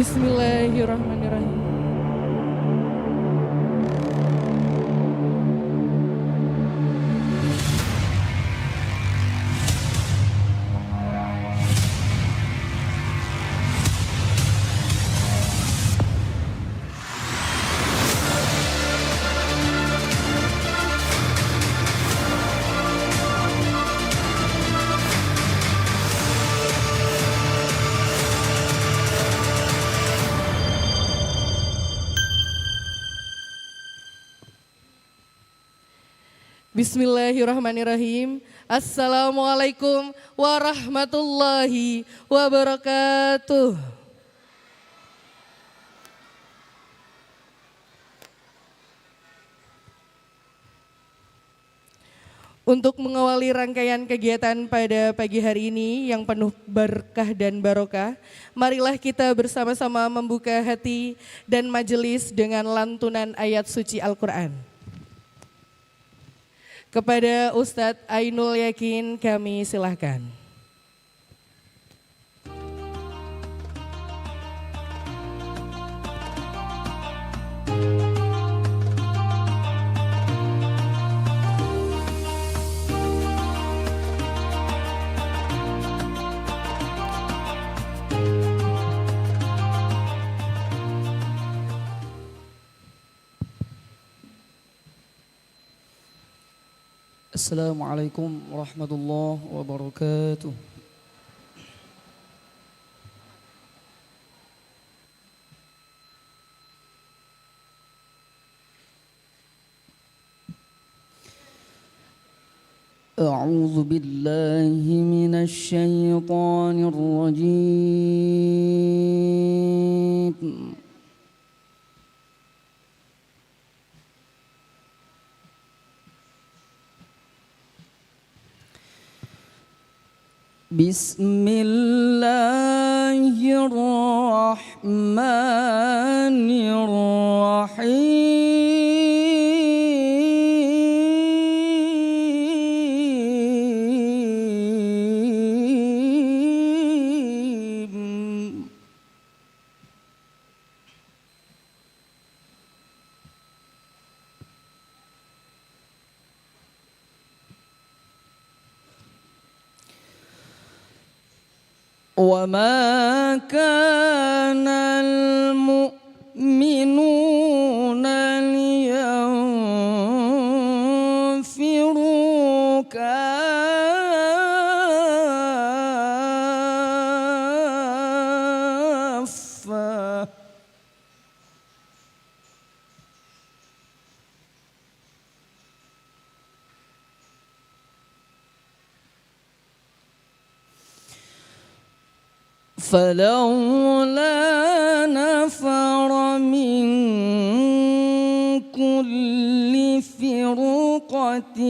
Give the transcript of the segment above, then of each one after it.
Bismillahirrahmanirrahim. Bismillahirrahmanirrahim. Assalamualaikum warahmatullahi wabarakatuh. Untuk mengawali rangkaian kegiatan pada pagi hari ini yang penuh berkah dan barokah, marilah kita bersama-sama membuka hati dan majelis dengan lantunan ayat suci Al-Quran. Kepada Ustadz Ainul Yakin kami silahkan. Assalamualaikum warahmatullahi wabarakatuh. A'udzu billahi minasy syaithanir rajim. Bismillahirrahmanirrahim. وما كان المؤمنون لينفروا كافة فلولا نفر من كل فرقة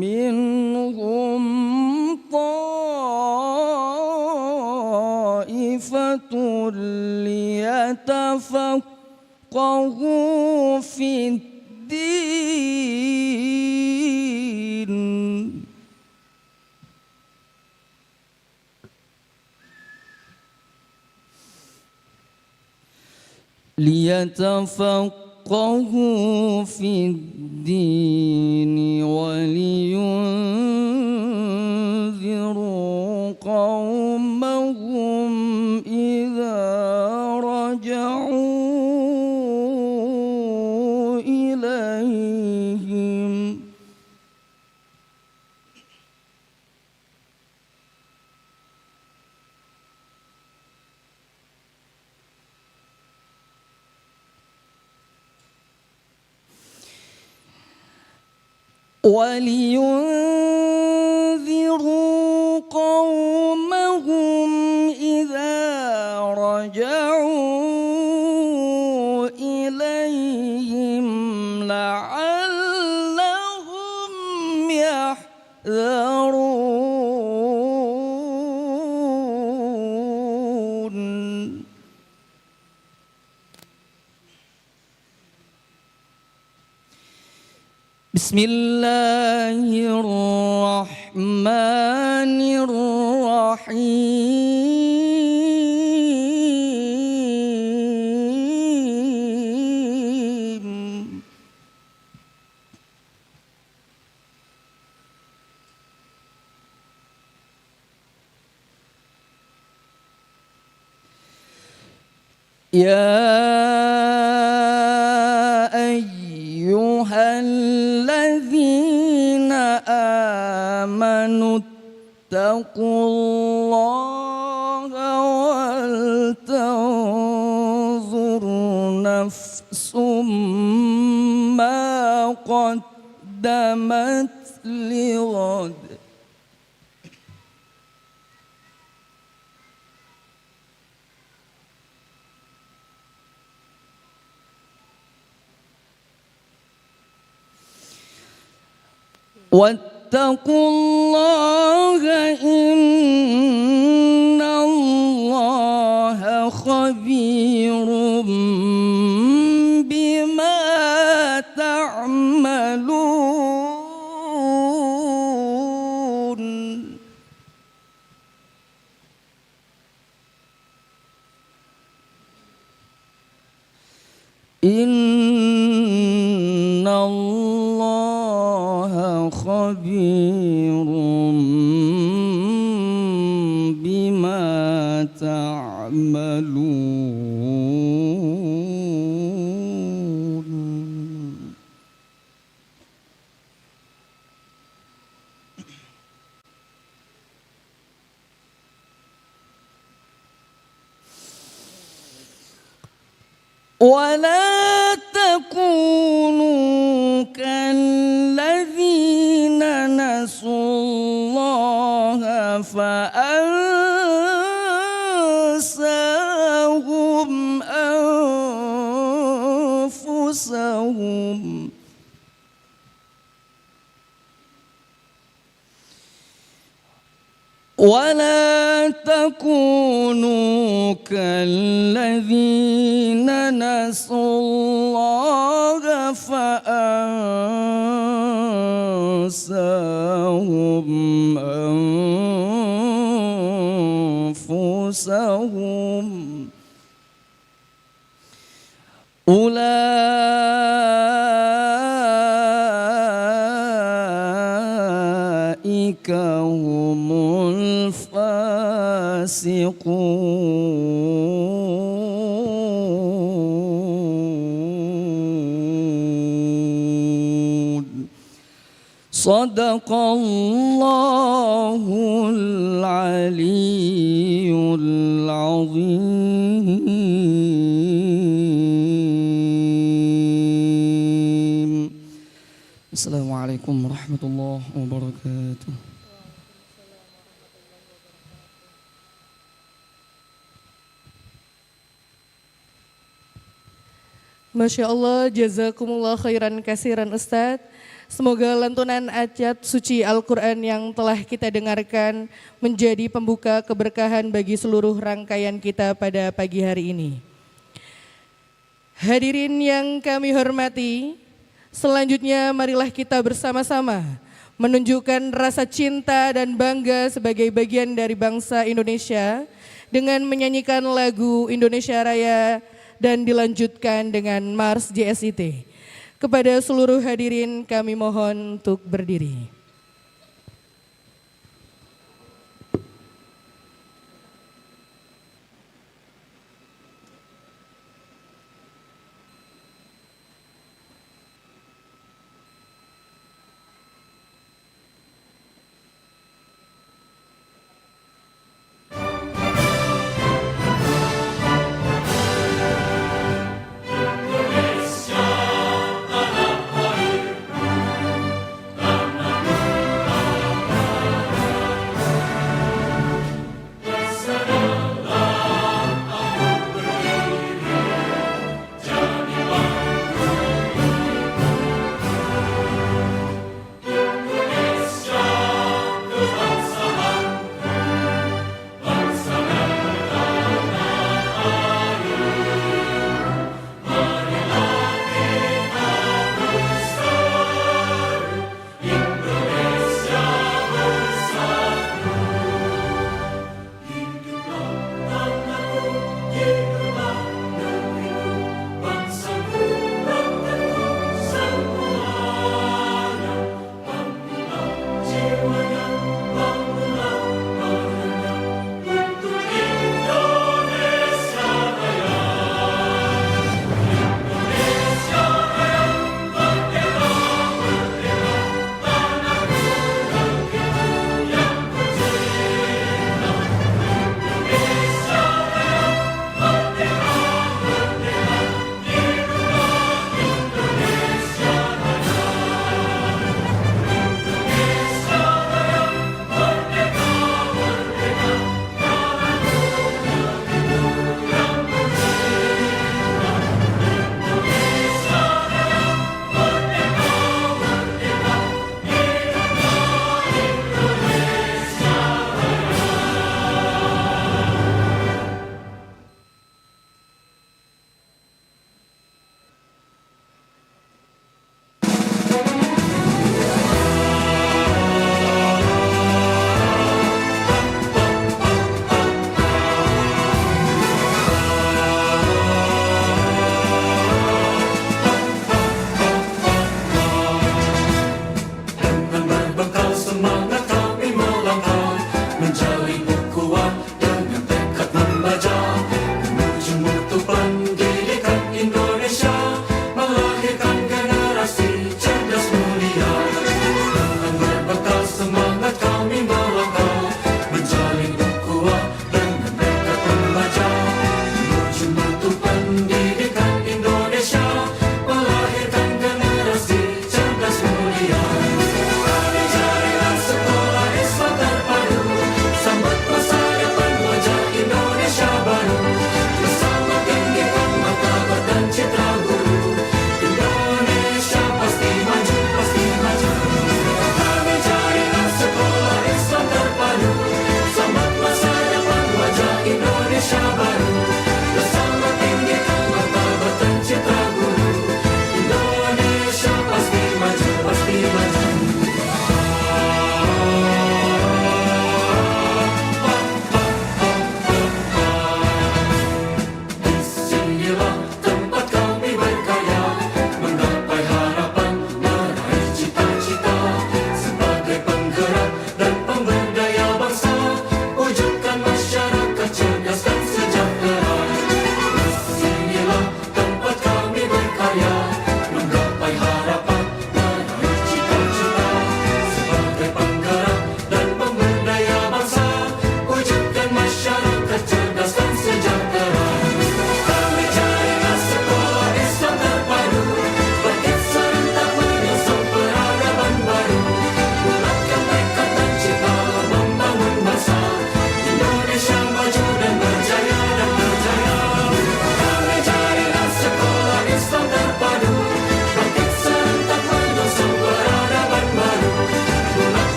منهم طائفة ليتفقهوا في الدين ولينذروا قومهم إذا رجعوا إليهم ولينذروا قومهم إذا رجعوا إليهم لعلهم يحذرون Bismillahirrahmanirrahim. يا أيها الذين آمنوا اتقوا الله ولتنظر نفس ما قدمت لغد واتقوا الله إن الله خبير بما تعملون إن الله خبير بما تعملون ولا تكونوا كالذين نسوا الله فأنساهم أنفسهم ولا تكونوا كالذين نسوا الله فأنساهم أنفسهم أولئك هم الفاسقون صدق الله العلي العظيم. السلام عليكم ورحمة الله وبركاته. Masya Allah, jazakumullah khairan kasiran Ustadz. Semoga lantunan ayat suci Al-Quran yang telah kita dengarkan menjadi pembuka keberkahan bagi seluruh rangkaian kita pada pagi hari ini. Hadirin yang kami hormati, selanjutnya marilah kita bersama-sama menunjukkan rasa cinta dan bangga sebagai bagian dari bangsa Indonesia dengan menyanyikan lagu Indonesia Raya dan dilanjutkan dengan Mars JSIT. Kepada seluruh hadirin kami mohon untuk berdiri.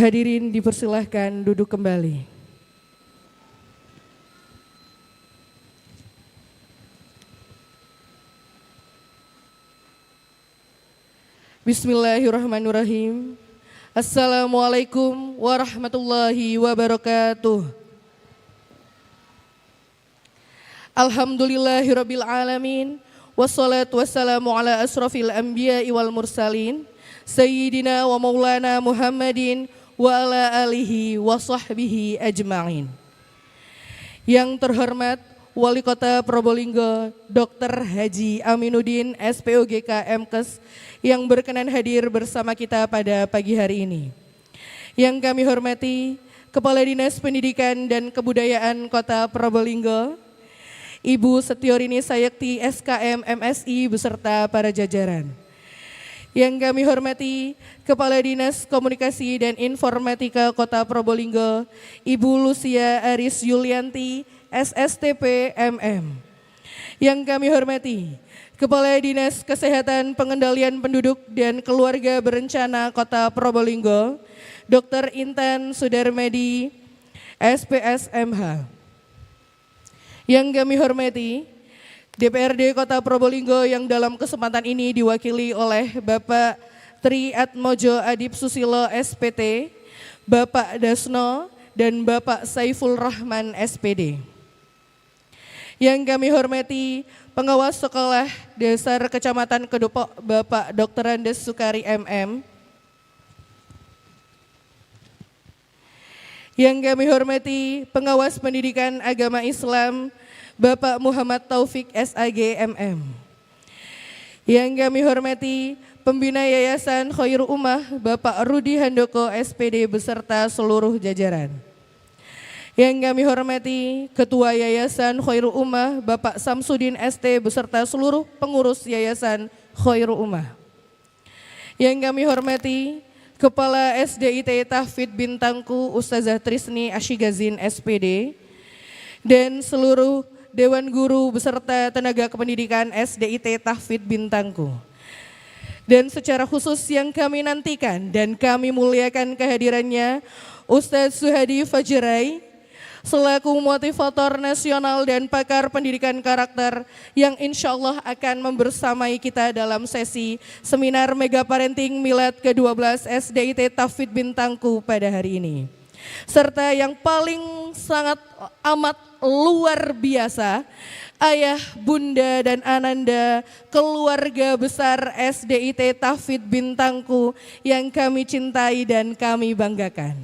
Hadirin dipersilahkan duduk kembali. Bismillahirrahmanirrahim. Assalamualaikum warahmatullahi wabarakatuh. Alhamdulillahirabbil alamin. Wassalatu wassalamu ala asrofil anbiya'i wal mursalin Sayyidina wa maulana Muhammadin wa ala alihi wa sahbihi ajma'in. Yang terhormat Wali Kota Probolinggo Dr. Haji Aminuddin SPOGK MKes yang berkenan hadir bersama kita pada pagi hari ini. Yang kami hormati Kepala Dinas Pendidikan dan Kebudayaan Kota Probolinggo, Ibu Setiorini Sayekti SKM MSI beserta para jajaran. Yang kami hormati Kepala Dinas Komunikasi dan Informatika Kota Probolinggo, Ibu Lucia Aris Yulianti SSTP MM. Yang kami hormati Kepala Dinas Kesehatan Pengendalian Penduduk dan Keluarga Berencana Kota Probolinggo, Dr. Intan Sudarmedi SPS MH. Yang kami hormati DPRD Kota Probolinggo yang dalam kesempatan ini diwakili oleh Bapak Tri Atmojo Adip Susilo SPT, Bapak Dasno, dan Bapak Saiful Rahman SPD. Yang kami hormati Pengawas Sekolah Dasar Kecamatan Kedopok Bapak Dr. Andes Sukari MM. Yang kami hormati Pengawas Pendidikan Agama Islam Bapak Muhammad Taufik SAG MM. Yang kami hormati Pembina Yayasan Khairul Ummah Bapak Rudi Handoko SPD beserta seluruh jajaran. Yang kami hormati Ketua Yayasan Khairul Ummah Bapak Samsudin ST beserta seluruh pengurus Yayasan Khairul Ummah. Yang kami hormati Kepala SDIT Tahfidz Bintangku Ustazah Trisni Ashigazin SPD dan seluruh Dewan Guru beserta tenaga kependidikan SDIT Tahfidz Bintangku. Dan secara khusus yang kami nantikan dan kami muliakan kehadirannya Ustadz Suhadi Fajrai selaku motivator nasional dan pakar pendidikan karakter yang insya Allah akan membersamai kita dalam sesi seminar Mega Parenting Milad ke-12 SDIT Tahfidz Bintangku pada hari ini. Serta yang paling sangat amat luar biasa, ayah, bunda, dan ananda keluarga besar SDIT Tahfidz Bintangku yang kami cintai dan kami banggakan.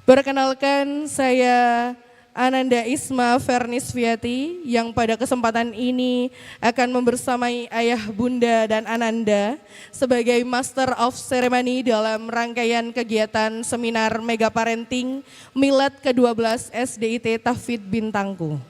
Perkenalkan, saya Ananda Isma Fernisviati yang pada kesempatan ini akan membersamai ayah, bunda, dan ananda sebagai Master of Ceremony dalam rangkaian kegiatan seminar Mega Parenting Milad ke-12 SDIT Tahfidz Bintangku.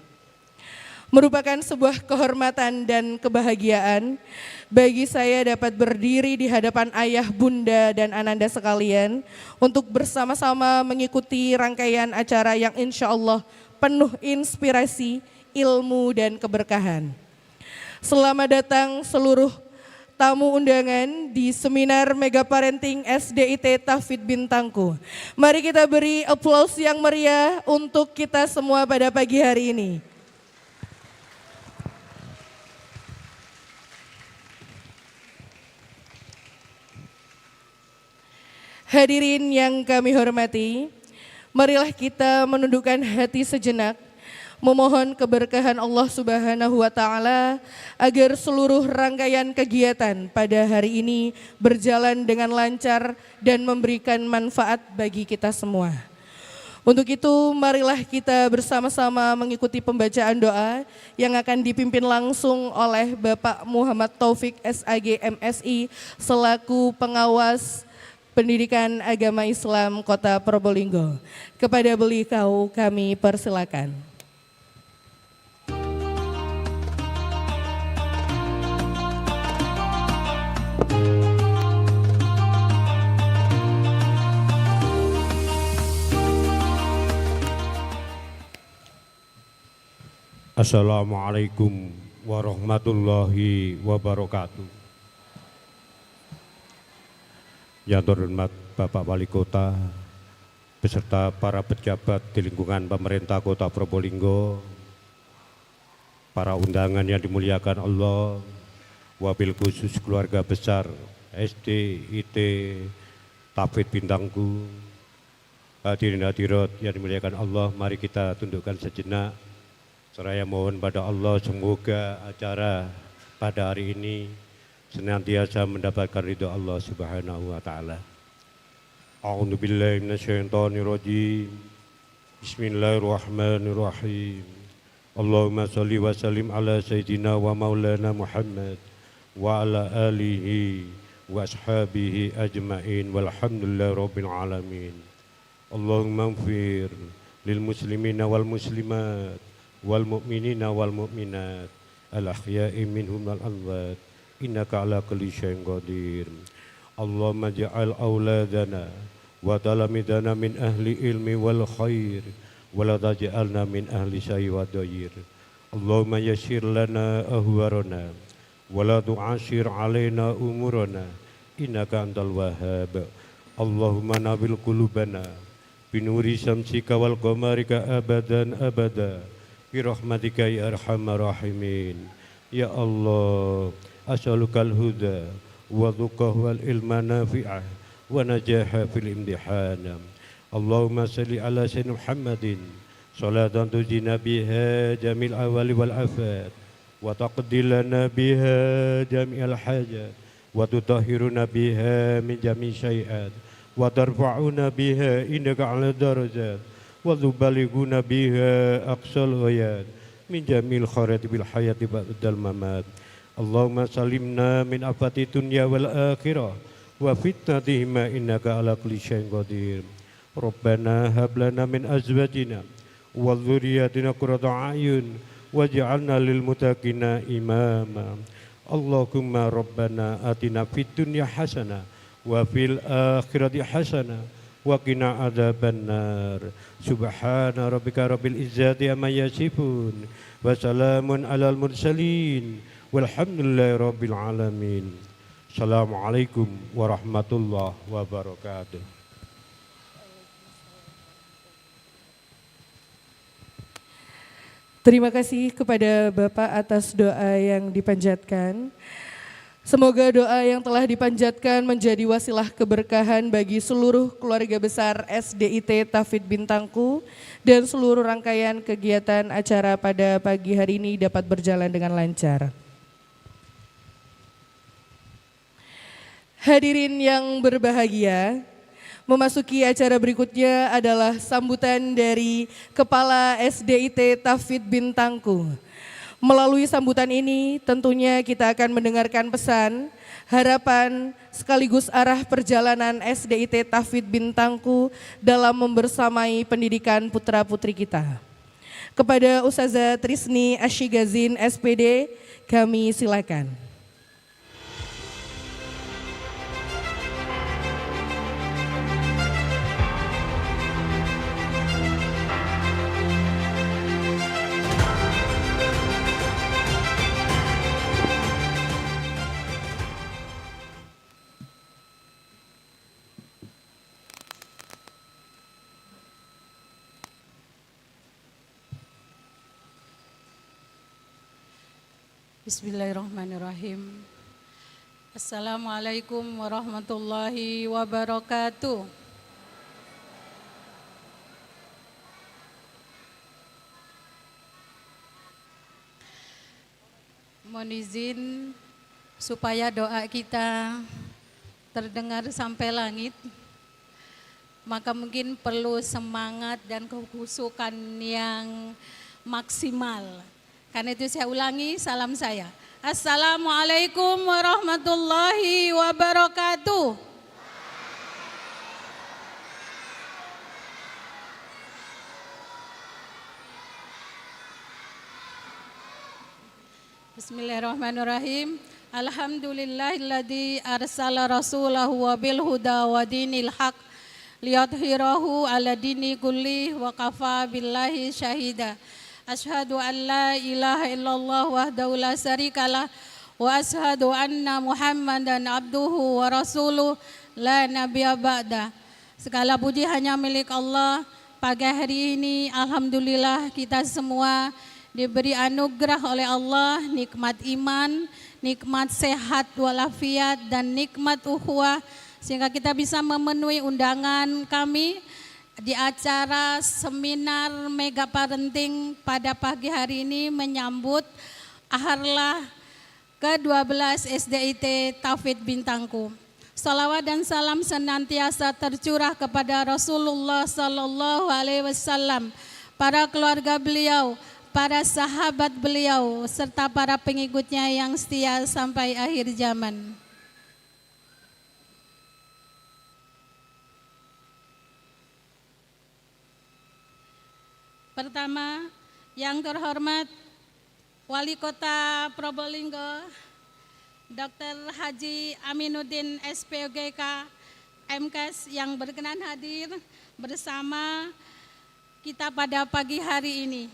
Merupakan sebuah kehormatan dan kebahagiaan bagi saya dapat berdiri di hadapan ayah, bunda, dan ananda sekalian untuk bersama-sama mengikuti rangkaian acara yang insya Allah penuh inspirasi, ilmu, dan keberkahan. Selamat datang seluruh tamu undangan di seminar Mega Parenting SDIT Tahfidz Bintangku. Mari kita beri aplaus yang meriah untuk kita semua pada pagi hari ini. Hadirin yang kami hormati, marilah kita menundukkan hati sejenak, memohon keberkahan Allah Subhanahu wa Ta'ala agar seluruh rangkaian kegiatan pada hari ini berjalan dengan lancar dan memberikan manfaat bagi kita semua. Untuk itu, marilah kita bersama-sama mengikuti pembacaan doa yang akan dipimpin langsung oleh Bapak Muhammad Taufik SAG MSI selaku pengawas Pendidikan Agama Islam Kota Probolinggo. Kepada beliau kami persilakan. Assalamualaikum warahmatullahi wabarakatuh. yang terhormat Bapak Wali Kota, beserta para pejabat di lingkungan pemerintah Kota Probolinggo, para undangan yang dimuliakan Allah, wabil khusus keluarga besar SD IT Tafid Bintangku, hadirin hadirat yang dimuliakan Allah, mari kita tundukkan sejenak. Seraya mohon pada Allah semoga acara pada hari ini senantiasa mendapatkan ridho Allah Subhanahu wa taala. A'udzu billahi minasyaitonir rajim. Bismillahirrahmanirrahim. Allahumma shalli wa sallim ala sayyidina wa maulana Muhammad wa ala alihi wa ashabihi ajma'in walhamdulillahi rabbil alamin. Allahumma ighfir lil muslimina wal muslimat wal mu'minina wal mu'minat al ahya'i minhum wal amwat innaka ala kulli syai'in qadir. Allahumma ja'al auladana wa talamidana min ahli ilmi wal khair wa la taj'alna min ahli syai wa dayir. Allahumma yassir lana ahwarana wa la tu'ashir alaina umurana innaka antal wahhab. Allahumma nabil qulubana binuri syamsika wal qamarika abadan abada bi rahmatika ya arhamar rahimin. Ya Allah, as'alukal huda wa tuqah wal ilma nafi'ah wa najaha fil imtihan. Allahumma salli ala sayyidina Muhammadin salatan tujina biha jamil awali wal afat wa taqdilana biha jami'al hajat wa tutahhiruna biha min jami' syai'at wa tarfa'una biha indaka ala darajat wa tubaliguna biha aqsal ghayat min jamil khairat bil hayati ba'dal mamat. Allahumma salimna min afati dunya wal akhirah wa fitnatihima innaka ala kulli syai'in qadir. Rabbana hab lana min azwajina wa dzurriyyatina qurrata a'yun waj'alna lil muttaqina imama. Allahumma rabbana atina fid dunya hasanah wa fil akhirati hasanah wa qina adzabannar. Subhana rabbika rabbil izzati amma yasifun wa salamun alal mursalin walhamdulillahi rabbil alamin. Assalamualaikum warahmatullahi wabarakatuh. Terima kasih kepada Bapak atas doa yang dipanjatkan. Semoga doa yang telah dipanjatkan menjadi wasilah keberkahan bagi seluruh keluarga besar SDIT Tafid Bintangku dan seluruh rangkaian kegiatan acara pada pagi hari ini dapat berjalan dengan lancar. Hadirin yang berbahagia, memasuki acara berikutnya adalah sambutan dari Kepala SDIT Tafid Bintangku. Melalui sambutan ini tentunya kita akan mendengarkan pesan, harapan sekaligus arah perjalanan SDIT Tafid Bintangku dalam membersamai pendidikan putra-putri kita. Kepada Ustazah Trisni Asyigazin SPD, kami silakan. Bismillahirrahmanirrahim. Assalamualaikum warahmatullahi wabarakatuh. Mohon izin supaya doa kita terdengar sampai langit, maka mungkin perlu semangat dan kekhusyukan yang maksimal. Karena itu saya ulangi salam saya. Assalamualaikum warahmatullahi wabarakatuh. Bismillahirrahmanirrahim. Alhamdulillahilladzi arsala rasulahu wa bil huda wa dinil haq liyudhhirahu ala dini kulli wa kafa billahi syahida. Asyhadu an la ilaha illallah wahdahu la syarikalah wa asyhadu anna Muhammadan abduhu wa rasuluh la nabiyya ba'da. Segala puji hanya milik Allah. Pagi hari ini alhamdulillah kita semua diberi anugerah oleh Allah, nikmat iman, nikmat sehat walafiat, dan nikmat ukhuwah, sehingga kita bisa memenuhi undangan kami di acara seminar Mega Parenting pada pagi hari ini menyambut Aharlah ke-12 SDIT Tauhid Bintangku. Salawat dan salam senantiasa tercurah kepada Rasulullah Sallallahu Alaihi Wasallam, para keluarga beliau, para sahabat beliau, serta para pengikutnya yang setia sampai akhir zaman. Pertama, yang terhormat Wali Kota Probolinggo, Dr. Haji Aminuddin SPOGK MKes yang berkenan hadir bersama kita pada pagi hari ini.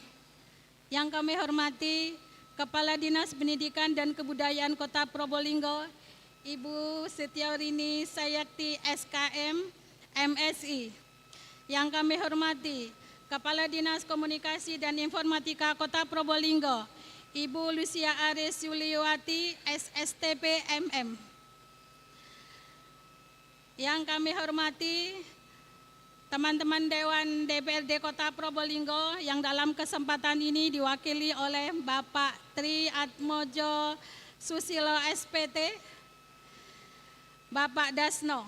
Yang kami hormati Kepala Dinas Pendidikan dan Kebudayaan Kota Probolinggo, Ibu Setiorini Sayakti SKM MSI. Yang kami hormati Kepala Dinas Komunikasi dan Informatika Kota Probolinggo, Ibu Lucia Aris Yuliwati SSTP MM. Yang kami hormati teman-teman Dewan DPRD Kota Probolinggo yang dalam kesempatan ini diwakili oleh Bapak Tri Atmojo Susilo SPT, Bapak Dasno.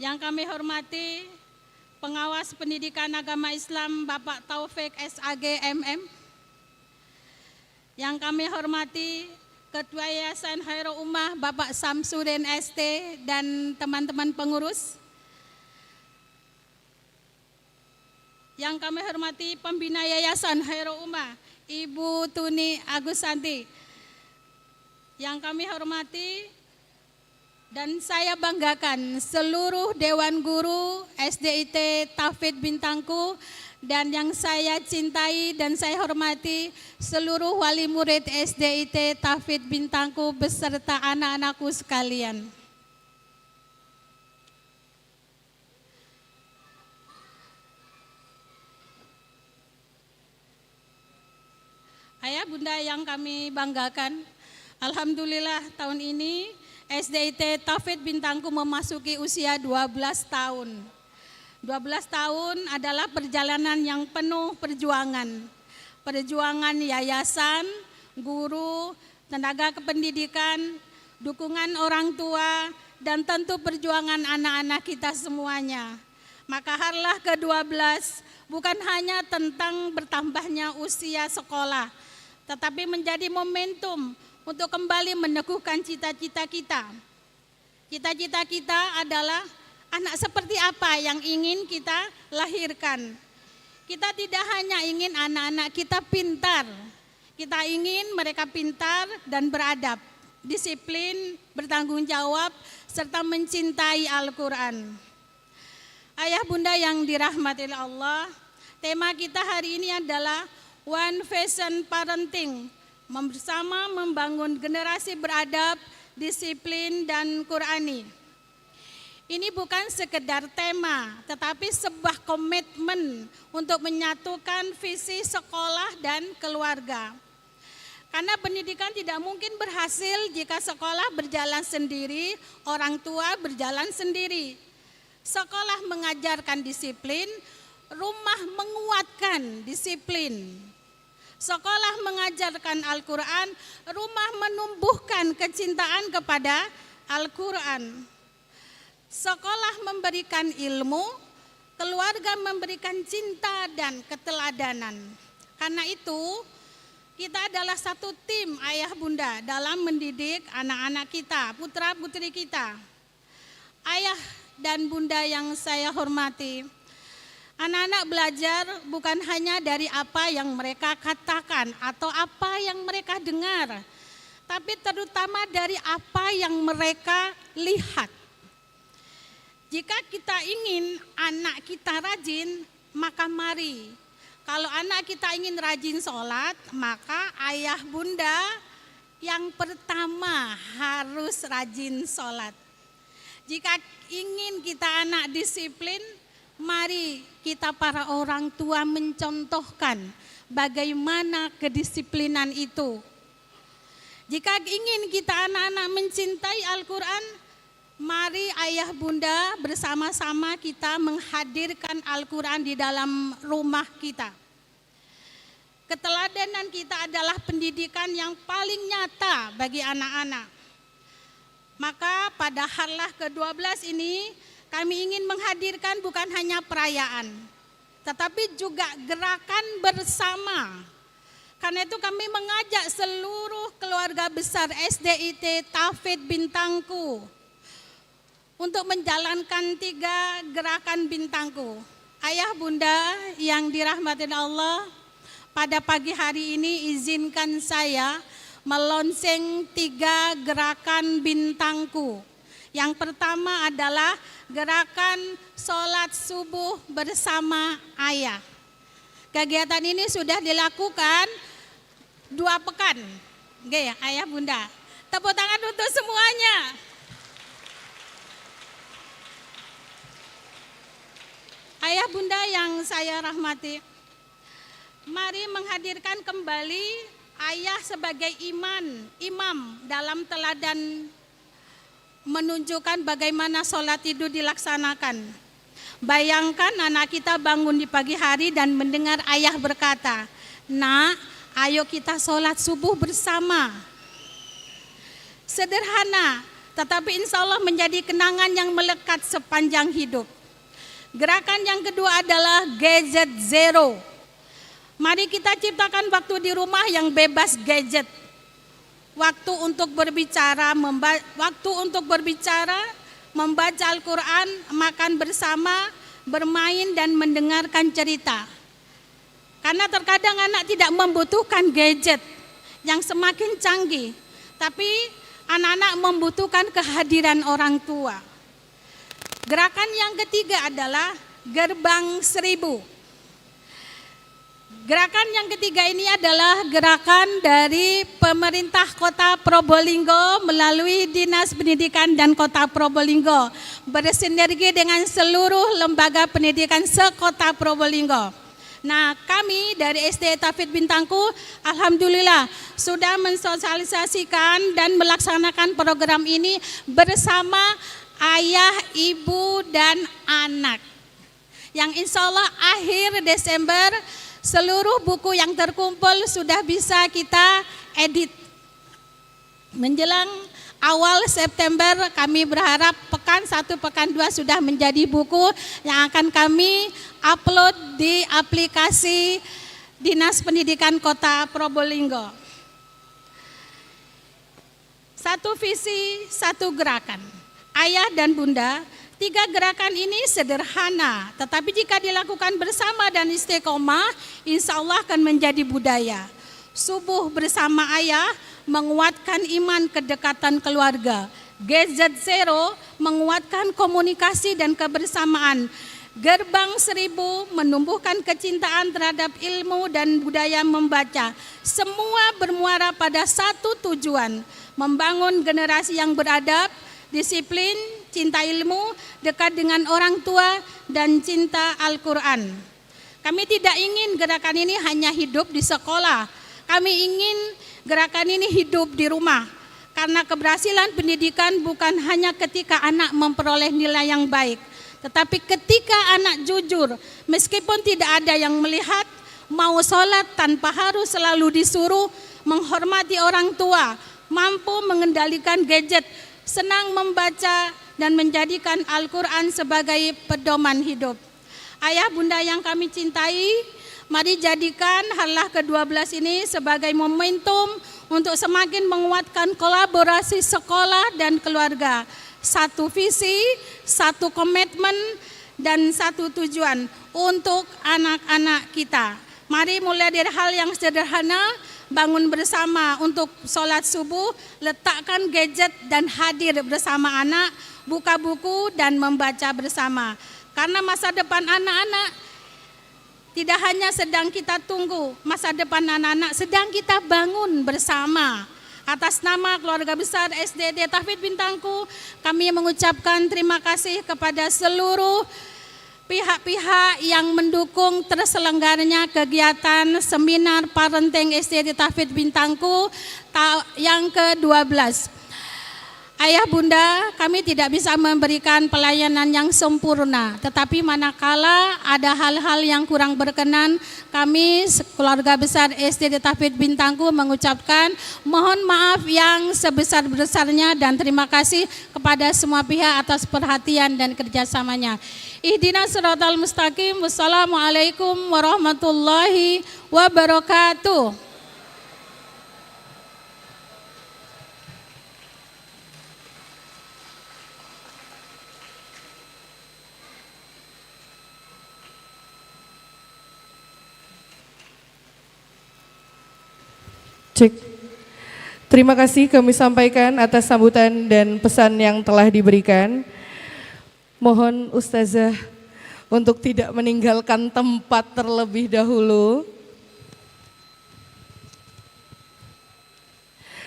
Yang kami hormati Pengawas Pendidikan Agama Islam Bapak Taufik SAG MM. Yang kami hormati Ketua Yayasan Khairul Ummah Bapak Samsudin ST dan teman-teman pengurus. Yang kami hormati Pembina Yayasan Khairul Ummah Ibu Tuni Agusanti. Yang kami hormati dan saya banggakan seluruh Dewan Guru SDIT Tauhid Bintangku, dan yang saya cintai dan saya hormati seluruh wali murid SDIT Tauhid Bintangku beserta anak-anakku sekalian. Ayah bunda yang kami banggakan, alhamdulillah tahun ini SDIT Tauhid Bintangku memasuki usia 12 tahun. 12 tahun adalah perjalanan yang penuh perjuangan. Perjuangan yayasan, guru, tenaga kependidikan, dukungan orang tua, dan tentu perjuangan anak-anak kita semuanya. Maka Harlah ke-12 bukan hanya tentang bertambahnya usia sekolah, tetapi menjadi momentum untuk kembali meneguhkan cita-cita kita. Cita-cita kita adalah anak seperti apa yang ingin kita lahirkan. Kita tidak hanya ingin anak-anak kita pintar, kita ingin mereka pintar dan beradab, disiplin, bertanggung jawab, serta mencintai Al-Quran. Ayah bunda yang dirahmati Allah, tema kita hari ini adalah One Vision Parenting, bersama membangun generasi beradab, disiplin, dan Qurani. Ini bukan sekedar tema, tetapi sebuah komitmen untuk menyatukan visi sekolah dan keluarga. Karena pendidikan tidak mungkin berhasil jika sekolah berjalan sendiri, orang tua berjalan sendiri. Sekolah mengajarkan disiplin, rumah menguatkan disiplin. Sekolah mengajarkan Al-Quran, rumah menumbuhkan kecintaan kepada Al-Quran. Sekolah memberikan ilmu, keluarga memberikan cinta dan keteladanan. Karena itu, kita adalah satu tim ayah bunda dalam mendidik anak-anak kita, putra-putri kita. Ayah dan bunda yang saya hormati, anak-anak belajar bukan hanya dari apa yang mereka katakan atau apa yang mereka dengar, tapi terutama dari apa yang mereka lihat. Jika kita ingin anak kita rajin, maka mari. Kalau anak kita ingin rajin sholat, maka ayah bunda yang pertama harus rajin sholat. Jika ingin kita anak disiplin, mari kita para orang tua mencontohkan bagaimana kedisiplinan itu. Jika ingin kita anak-anak mencintai Al-Quran, mari ayah bunda bersama-sama kita menghadirkan Al-Quran di dalam rumah kita. Keteladanan kita adalah pendidikan yang paling nyata bagi anak-anak. Maka pada harlah ke-12 ini kami ingin menghadirkan bukan hanya perayaan, tetapi juga gerakan bersama. Karena itu kami mengajak seluruh keluarga besar SDIT Tafid Bintangku untuk menjalankan 3 gerakan bintangku. Ayah bunda yang dirahmati Allah, pada pagi hari ini izinkan saya melonseng 3 gerakan bintangku. Yang pertama adalah gerakan sholat subuh bersama ayah. Kegiatan ini sudah dilakukan 2 pekan. Oke ya, ayah bunda. Tepuk tangan untuk semuanya. Ayah bunda yang saya rahmati, mari menghadirkan kembali ayah sebagai imam dalam teladan menunjukkan bagaimana sholat itu dilaksanakan. Bayangkan anak kita bangun di pagi hari dan mendengar ayah berkata, "Nak, ayo kita sholat subuh bersama." Sederhana, tetapi insya Allah menjadi kenangan yang melekat sepanjang hidup. Gerakan yang kedua adalah gadget zero. Mari kita ciptakan waktu di rumah yang bebas gadget. Waktu untuk berbicara, membaca Al-Quran, makan bersama, bermain dan mendengarkan cerita. Karena terkadang anak tidak membutuhkan gadget yang semakin canggih, tapi anak-anak membutuhkan kehadiran orang tua. Gerakan yang ketiga adalah gerbang 1000. Gerakan yang ketiga ini adalah gerakan dari pemerintah Kota Probolinggo melalui Dinas Pendidikan dan Kota Probolinggo bersinergi dengan seluruh lembaga pendidikan se-Kota Probolinggo. Nah, kami dari SD Tafid Bintangku alhamdulillah sudah mensosialisasikan dan melaksanakan program ini bersama ayah, ibu, dan anak. Yang insya Allah akhir Desember seluruh buku yang terkumpul sudah bisa kita edit. Menjelang awal September kami berharap pekan 1, pekan 2 sudah menjadi buku yang akan kami upload di aplikasi Dinas Pendidikan Kota Probolinggo. 1 visi, 1 gerakan. Ayah dan bunda, 3 gerakan ini sederhana, tetapi jika dilakukan bersama dan istiqomah, insya Allah akan menjadi budaya. Subuh bersama ayah menguatkan iman kedekatan keluarga. Gadget zero menguatkan komunikasi dan kebersamaan. Gerbang 1000 menumbuhkan kecintaan terhadap ilmu dan budaya membaca. Semua bermuara pada satu tujuan, membangun generasi yang beradab, disiplin, cinta ilmu, dekat dengan orang tua, dan cinta Al-Quran. Kami tidak ingin gerakan ini hanya hidup di sekolah. Kami ingin gerakan ini hidup di rumah. Karena keberhasilan pendidikan bukan hanya ketika anak memperoleh nilai yang baik, tetapi ketika anak jujur, meskipun tidak ada yang melihat, mau sholat tanpa harus selalu disuruh, menghormati orang tua, mampu mengendalikan gadget, senang membaca dan menjadikan Al-Quran sebagai pedoman hidup. Ayah bunda yang kami cintai, mari jadikan harlah ke-12 ini sebagai momentum untuk semakin menguatkan kolaborasi sekolah dan keluarga. 1 visi, 1 komitmen, dan 1 tujuan untuk anak-anak kita. Mari mulai dari hal yang sederhana, bangun bersama untuk sholat subuh, letakkan gadget dan hadir bersama anak, buka buku dan membaca bersama. Karena masa depan anak-anak tidak hanya sedang kita tunggu, masa depan anak-anak sedang kita bangun bersama. Atas nama keluarga besar SDIT Tahfidz Bintangku, kami mengucapkan terima kasih kepada seluruh pihak-pihak yang mendukung terselenggaranya kegiatan seminar parenting SDIT Tahfidz Bintangku yang ke-12. Ayah bunda, kami tidak bisa memberikan pelayanan yang sempurna, tetapi manakala ada hal-hal yang kurang berkenan, kami keluarga besar SDIT Tahfidz Bintangku mengucapkan mohon maaf yang sebesar-besarnya dan terima kasih kepada semua pihak atas perhatian dan kerjasamanya. Ihdinas siratal mustaqim. Wassalamualaikum warahmatullahi wabarakatuh. Cek. Terima kasih kami sampaikan atas sambutan dan pesan yang telah diberikan. Mohon Ustazah untuk tidak meninggalkan tempat terlebih dahulu.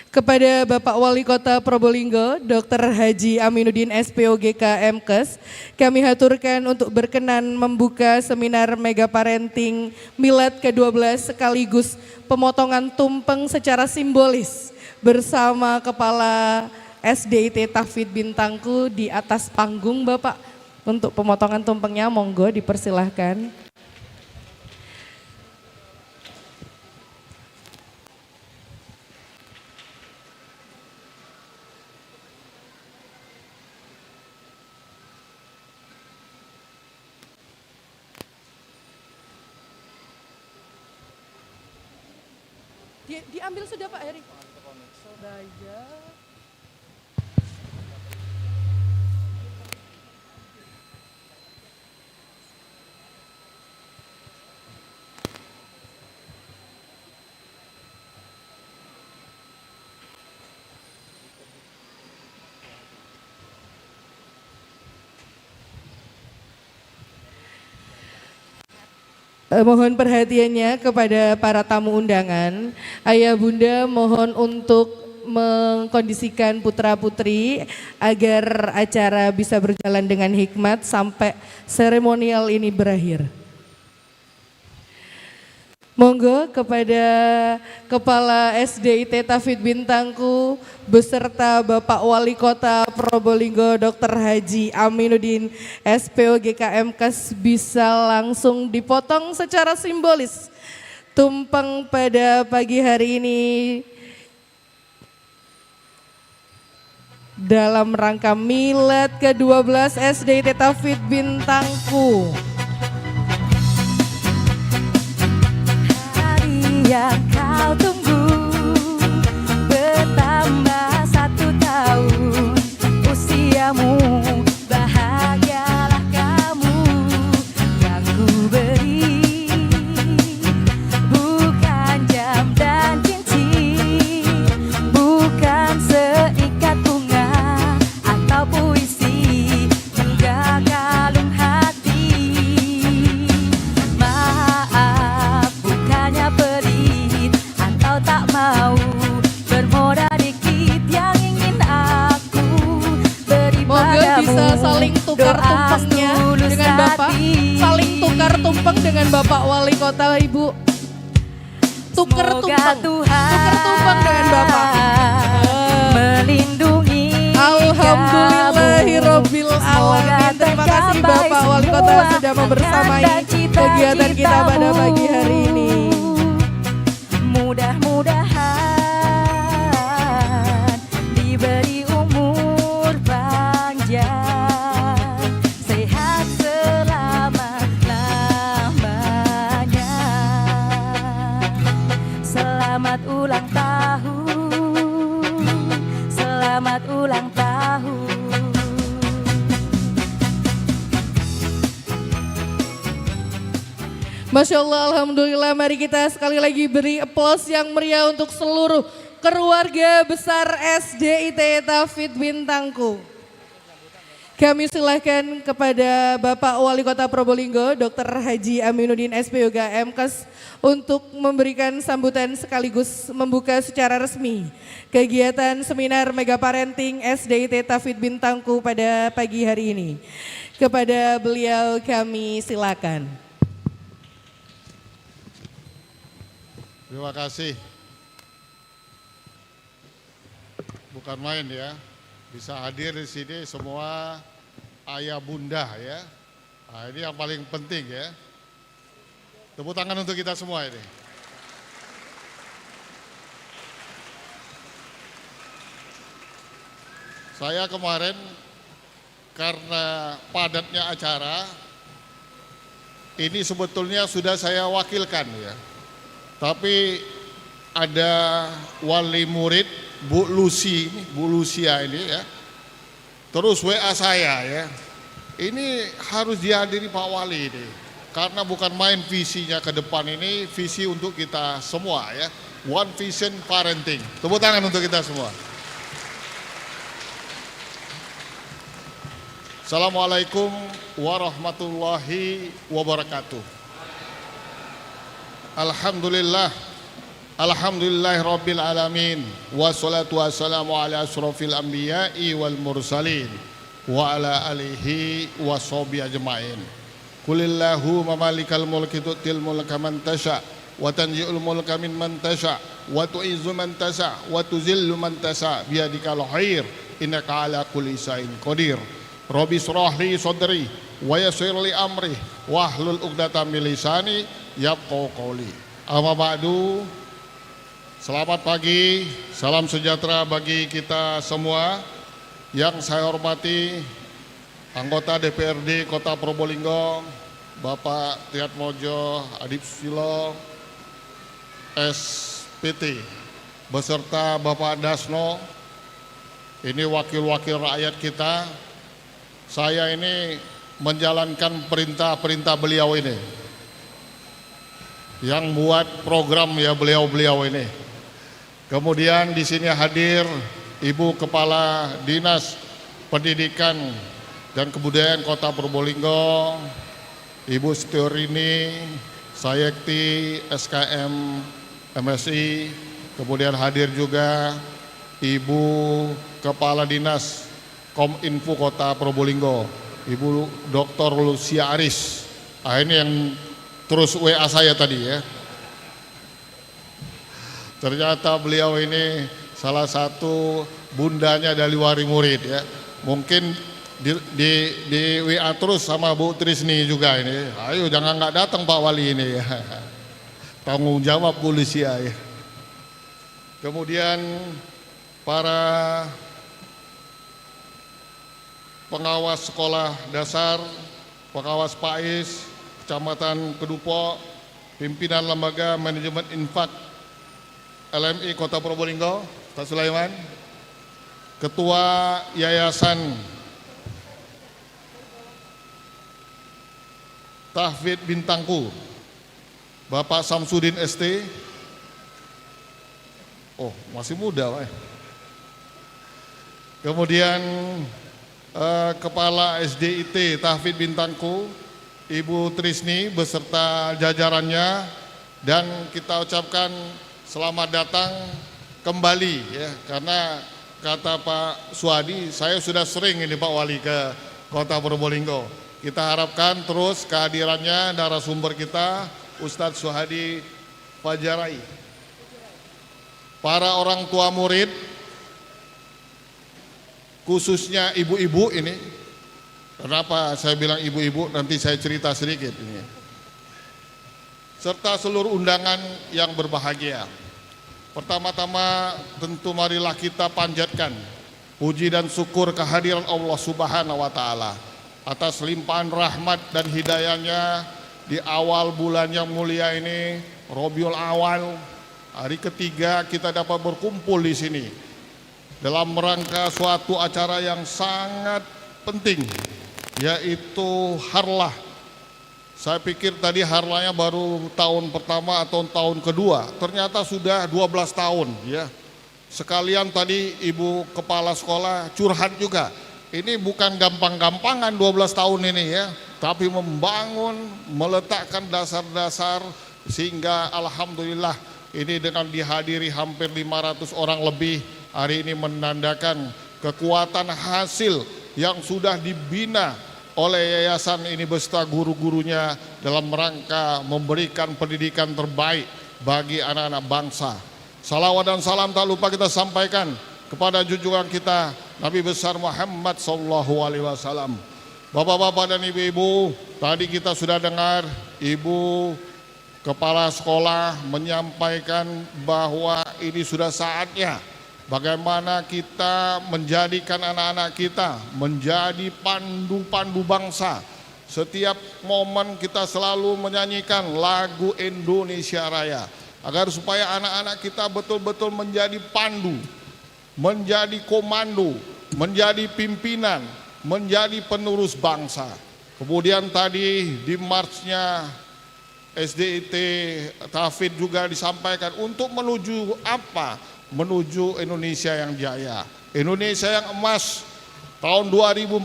Kepada Bapak Wali Kota Probolinggo, Dr. Haji Aminuddin SPOGK Mkes, kami haturkan untuk berkenan membuka seminar Mega Parenting Milad ke-12 sekaligus pemotongan tumpeng secara simbolis bersama Kepala SDIT Tahfidz Bintangku di atas panggung Bapak. Untuk pemotongan tumpengnya monggo dipersilahkan. Diambil sudah Pak Heri. Saudara. Mohon perhatiannya kepada para tamu undangan. Ayah bunda mohon untuk mengkondisikan putra-putri agar acara bisa berjalan dengan hikmat sampai seremonial ini berakhir. Monggo kepada Kepala SDIT Tahfidz Bintangku beserta Bapak Wali Kota Probolinggo Dr. Haji Aminuddin SPOGK Mkes bisa langsung dipotong secara simbolis tumpeng pada pagi hari ini dalam rangka Milad ke-12 SDIT Tahfidz Bintangku. Yang kau tunggu bertambah 1 tahun usiamu, bahagialah kamu yang ku beri, bukan jam dan cincin, bukan seikat bunga atau puisi hingga kalung hati. Maaf bukannya tak mau bermodal dikit yang ingin aku beri padamu. Moga bisa saling tukar tumpengnya dengan Bapak. Saling tukar tumpeng dengan Bapak Wali Kota Ibu. Tukar tumpeng. Tukar tumpeng dengan Bapak. Melindungi Alhamdulillahirabbil alamin. Terima kasih Bapak Wali Kota sudah membersamai kegiatan kita pada pagi hari ini. Mudah-mudahan diberi umur panjang, sehat selama-lamanya. Selamat ulang tahun, selamat ulang tahun. Masya Allah, Alhamdulillah, mari kita sekali lagi beri aplaus yang meriah untuk seluruh keluarga besar SDIT Tahfidz Bintangku. Kami silakan kepada Bapak Wali Kota Probolinggo, Dr. Haji Aminuddin SPOG MKes untuk memberikan sambutan sekaligus membuka secara resmi kegiatan seminar Mega Parenting SDIT Tauhid Bintangku pada pagi hari ini. Kepada beliau kami silakan. Terima kasih. Bukan main ya. Bisa hadir di sini semua ayah bunda ya. Nah, ini yang paling penting ya. Tepuk tangan untuk kita semua ini. Saya kemarin karena padatnya acara, ini sebetulnya sudah saya wakilkan ya. Tapi ada wali murid Bu Lucia ini ya, terus WA saya ya, ini harus dihadiri Pak Wali ini, karena bukan main visinya ke depan ini, visi untuk kita semua ya, One Vision Parenting. Tepuk tangan untuk kita semua. Assalamualaikum warahmatullahi wabarakatuh. Alhamdulillahirabbil alamin wassalatu wassalamu ala asrofil anbiya'i wal mursalin wa ala alihi washabihi ajmain. Qulillahumma malikal mulki tu'til mulka man tasha wa tanzi'ul mulka mimman tasha wa tu'izzu man tasha wa tuzillu man tasha biyadikal khair innaka ala kulli shay'in qadir. Rabbi shrah li sadri wa yassir li amri wahlul 'uqdatam min lisani yafqahu qawli. Amma ba'du. Selamat pagi, salam sejahtera bagi kita semua. Yang saya hormati anggota DPRD Kota Probolinggo, Bapak Triatmojo Adib Silo, SPT, beserta Bapak Dasno, ini wakil-wakil rakyat kita. Saya ini menjalankan perintah-perintah beliau ini, yang buat program ya beliau-beliau ini. Kemudian di sini hadir Ibu Kepala Dinas Pendidikan dan Kebudayaan Kota Probolinggo, Ibu Setiorini, Sayekti, SKM, MSI. Kemudian hadir juga Ibu Kepala Dinas Kominfo Kota Probolinggo, Ibu Dr. Lucia Aris. Nah, ini yang terus WA saya tadi ya. Ternyata beliau ini salah satu bundanya dari wali murid ya. Mungkin di WA terus sama Bu Trisni juga ini. Ayo jangan nggak datang Pak Wali ini ya. Tanggung jawab polisi ya. Kemudian para pengawas sekolah dasar, pengawas PAIS, Kecamatan Kedupo, pimpinan lembaga manajemen infak LMI Kota Probolinggo, Pak Sulaiman, Ketua Yayasan Tauhid Bintangku, Bapak Samsudin ST. Oh, masih muda Pak. Kemudian Kepala SDIT Tauhid Bintangku, Ibu Trisni beserta jajarannya, dan kita ucapkan selamat datang kembali ya, karena kata Pak Suadi, saya sudah sering ini Pak Wali ke Kota Probolinggo. Kita harapkan terus kehadirannya narasumber kita Ustadz Suhadi Fajarai. Para orang tua murid, khususnya ibu-ibu ini, kenapa saya bilang ibu-ibu, nanti saya cerita sedikit ini. Serta seluruh undangan yang berbahagia. Pertama-tama tentu marilah kita panjatkan puji dan syukur kehadiran Allah Subhanahu wa taala atas limpahan rahmat dan hidayahnya di awal bulan yang mulia ini, Rabiul Awal, hari ketiga kita dapat berkumpul di sini dalam rangka suatu acara yang sangat penting, yaitu harlah. Saya pikir tadi harlanya baru tahun pertama atau tahun kedua, ternyata sudah 12 tahun ya. Sekalian tadi Ibu Kepala Sekolah curhat juga, ini bukan gampang-gampangan 12 tahun ini ya, tapi membangun, meletakkan dasar-dasar sehingga alhamdulillah ini dengan dihadiri hampir 500 orang lebih, hari ini menandakan kekuatan hasil yang sudah dibina oleh yayasan ini beserta guru-gurunya dalam rangka memberikan pendidikan terbaik bagi anak-anak bangsa. Salawat dan salam tak lupa kita sampaikan kepada junjungan kita Nabi besar Muhammad SAW. Bapak-bapak dan ibu-ibu, tadi kita sudah dengar Ibu Kepala Sekolah menyampaikan bahwa ini sudah saatnya bagaimana kita menjadikan anak-anak kita menjadi pandu-pandu bangsa. Setiap momen kita selalu menyanyikan lagu Indonesia Raya agar supaya anak-anak kita betul-betul menjadi pandu, menjadi komando, menjadi pimpinan, menjadi penerus bangsa. Kemudian tadi di marchnya SDIT Tafid juga disampaikan untuk menuju apa? Menuju Indonesia yang jaya, Indonesia yang emas. Tahun 2045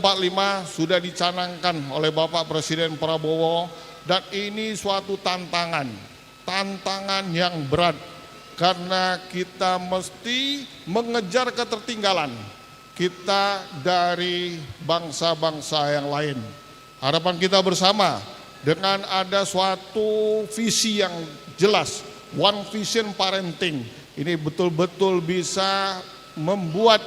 sudah dicanangkan oleh Bapak Presiden Prabowo, dan ini suatu tantangan yang berat karena kita mesti mengejar ketertinggalan kita dari bangsa-bangsa yang lain. Harapan kita bersama dengan ada suatu visi yang jelas, one vision parenting, ini betul-betul bisa membuat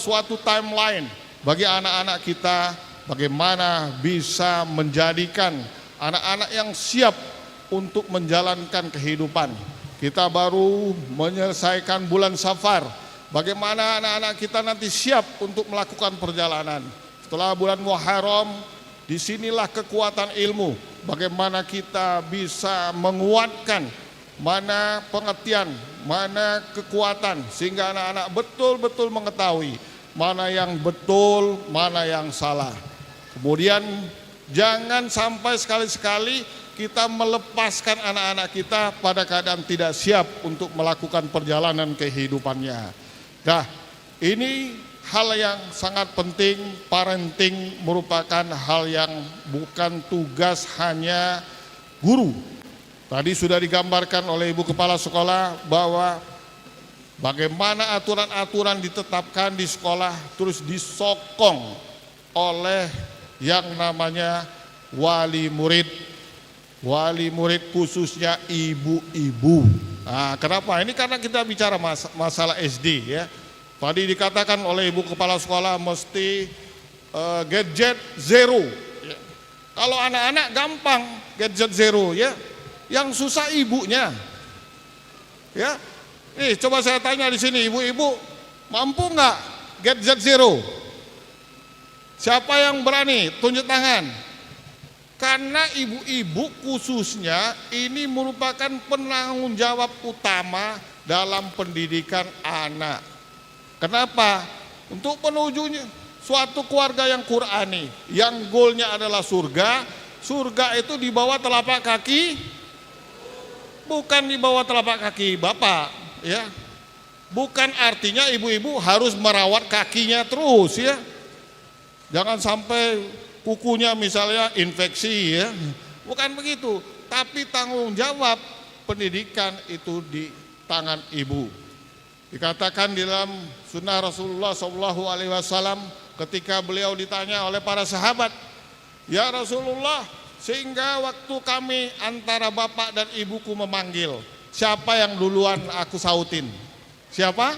suatu timeline bagi anak-anak kita, bagaimana bisa menjadikan anak-anak yang siap untuk menjalankan kehidupan. Kita baru menyelesaikan bulan Safar, bagaimana anak-anak kita nanti siap untuk melakukan perjalanan. Setelah bulan Muharram, disinilah kekuatan ilmu, bagaimana kita bisa menguatkan mana pengertian, mana kekuatan, sehingga anak-anak betul-betul mengetahui mana yang betul, mana yang salah. Kemudian jangan sampai sekali-sekali kita melepaskan anak-anak kita pada keadaan tidak siap untuk melakukan perjalanan kehidupannya. Nah, ini hal yang sangat penting. Parenting merupakan hal yang bukan tugas hanya guru. Tadi sudah digambarkan oleh Ibu Kepala Sekolah bahwa bagaimana aturan-aturan ditetapkan di sekolah terus disokong oleh yang namanya wali murid khususnya ibu-ibu. Nah, kenapa? Ini karena kita bicara masalah SD ya. Tadi dikatakan oleh Ibu Kepala Sekolah mesti gadget zero. Ya. Kalau anak-anak gampang gadget zero ya. Yang susah ibunya. Ya. Nih, coba saya tanya di sini, ibu-ibu mampu nggak gadget zero? Siapa yang berani? Tunjuk tangan. Karena ibu-ibu khususnya ini merupakan penanggung jawab utama dalam pendidikan anak. Kenapa? Untuk menuju suatu keluarga yang Qurani, yang goalnya adalah surga. Surga itu di bawah telapak kaki, bukan di bawah telapak kaki bapak, ya. Bukan artinya ibu-ibu harus merawat kakinya terus, ya. Jangan sampai kukunya misalnya infeksi, ya. Bukan begitu. Tapi tanggung jawab pendidikan itu di tangan ibu. Dikatakan di dalam sunnah Rasulullah SAW ketika beliau ditanya oleh para sahabat, ya Rasulullah, sehingga waktu kami antara bapak dan ibuku memanggil, siapa yang duluan aku sautin? Siapa?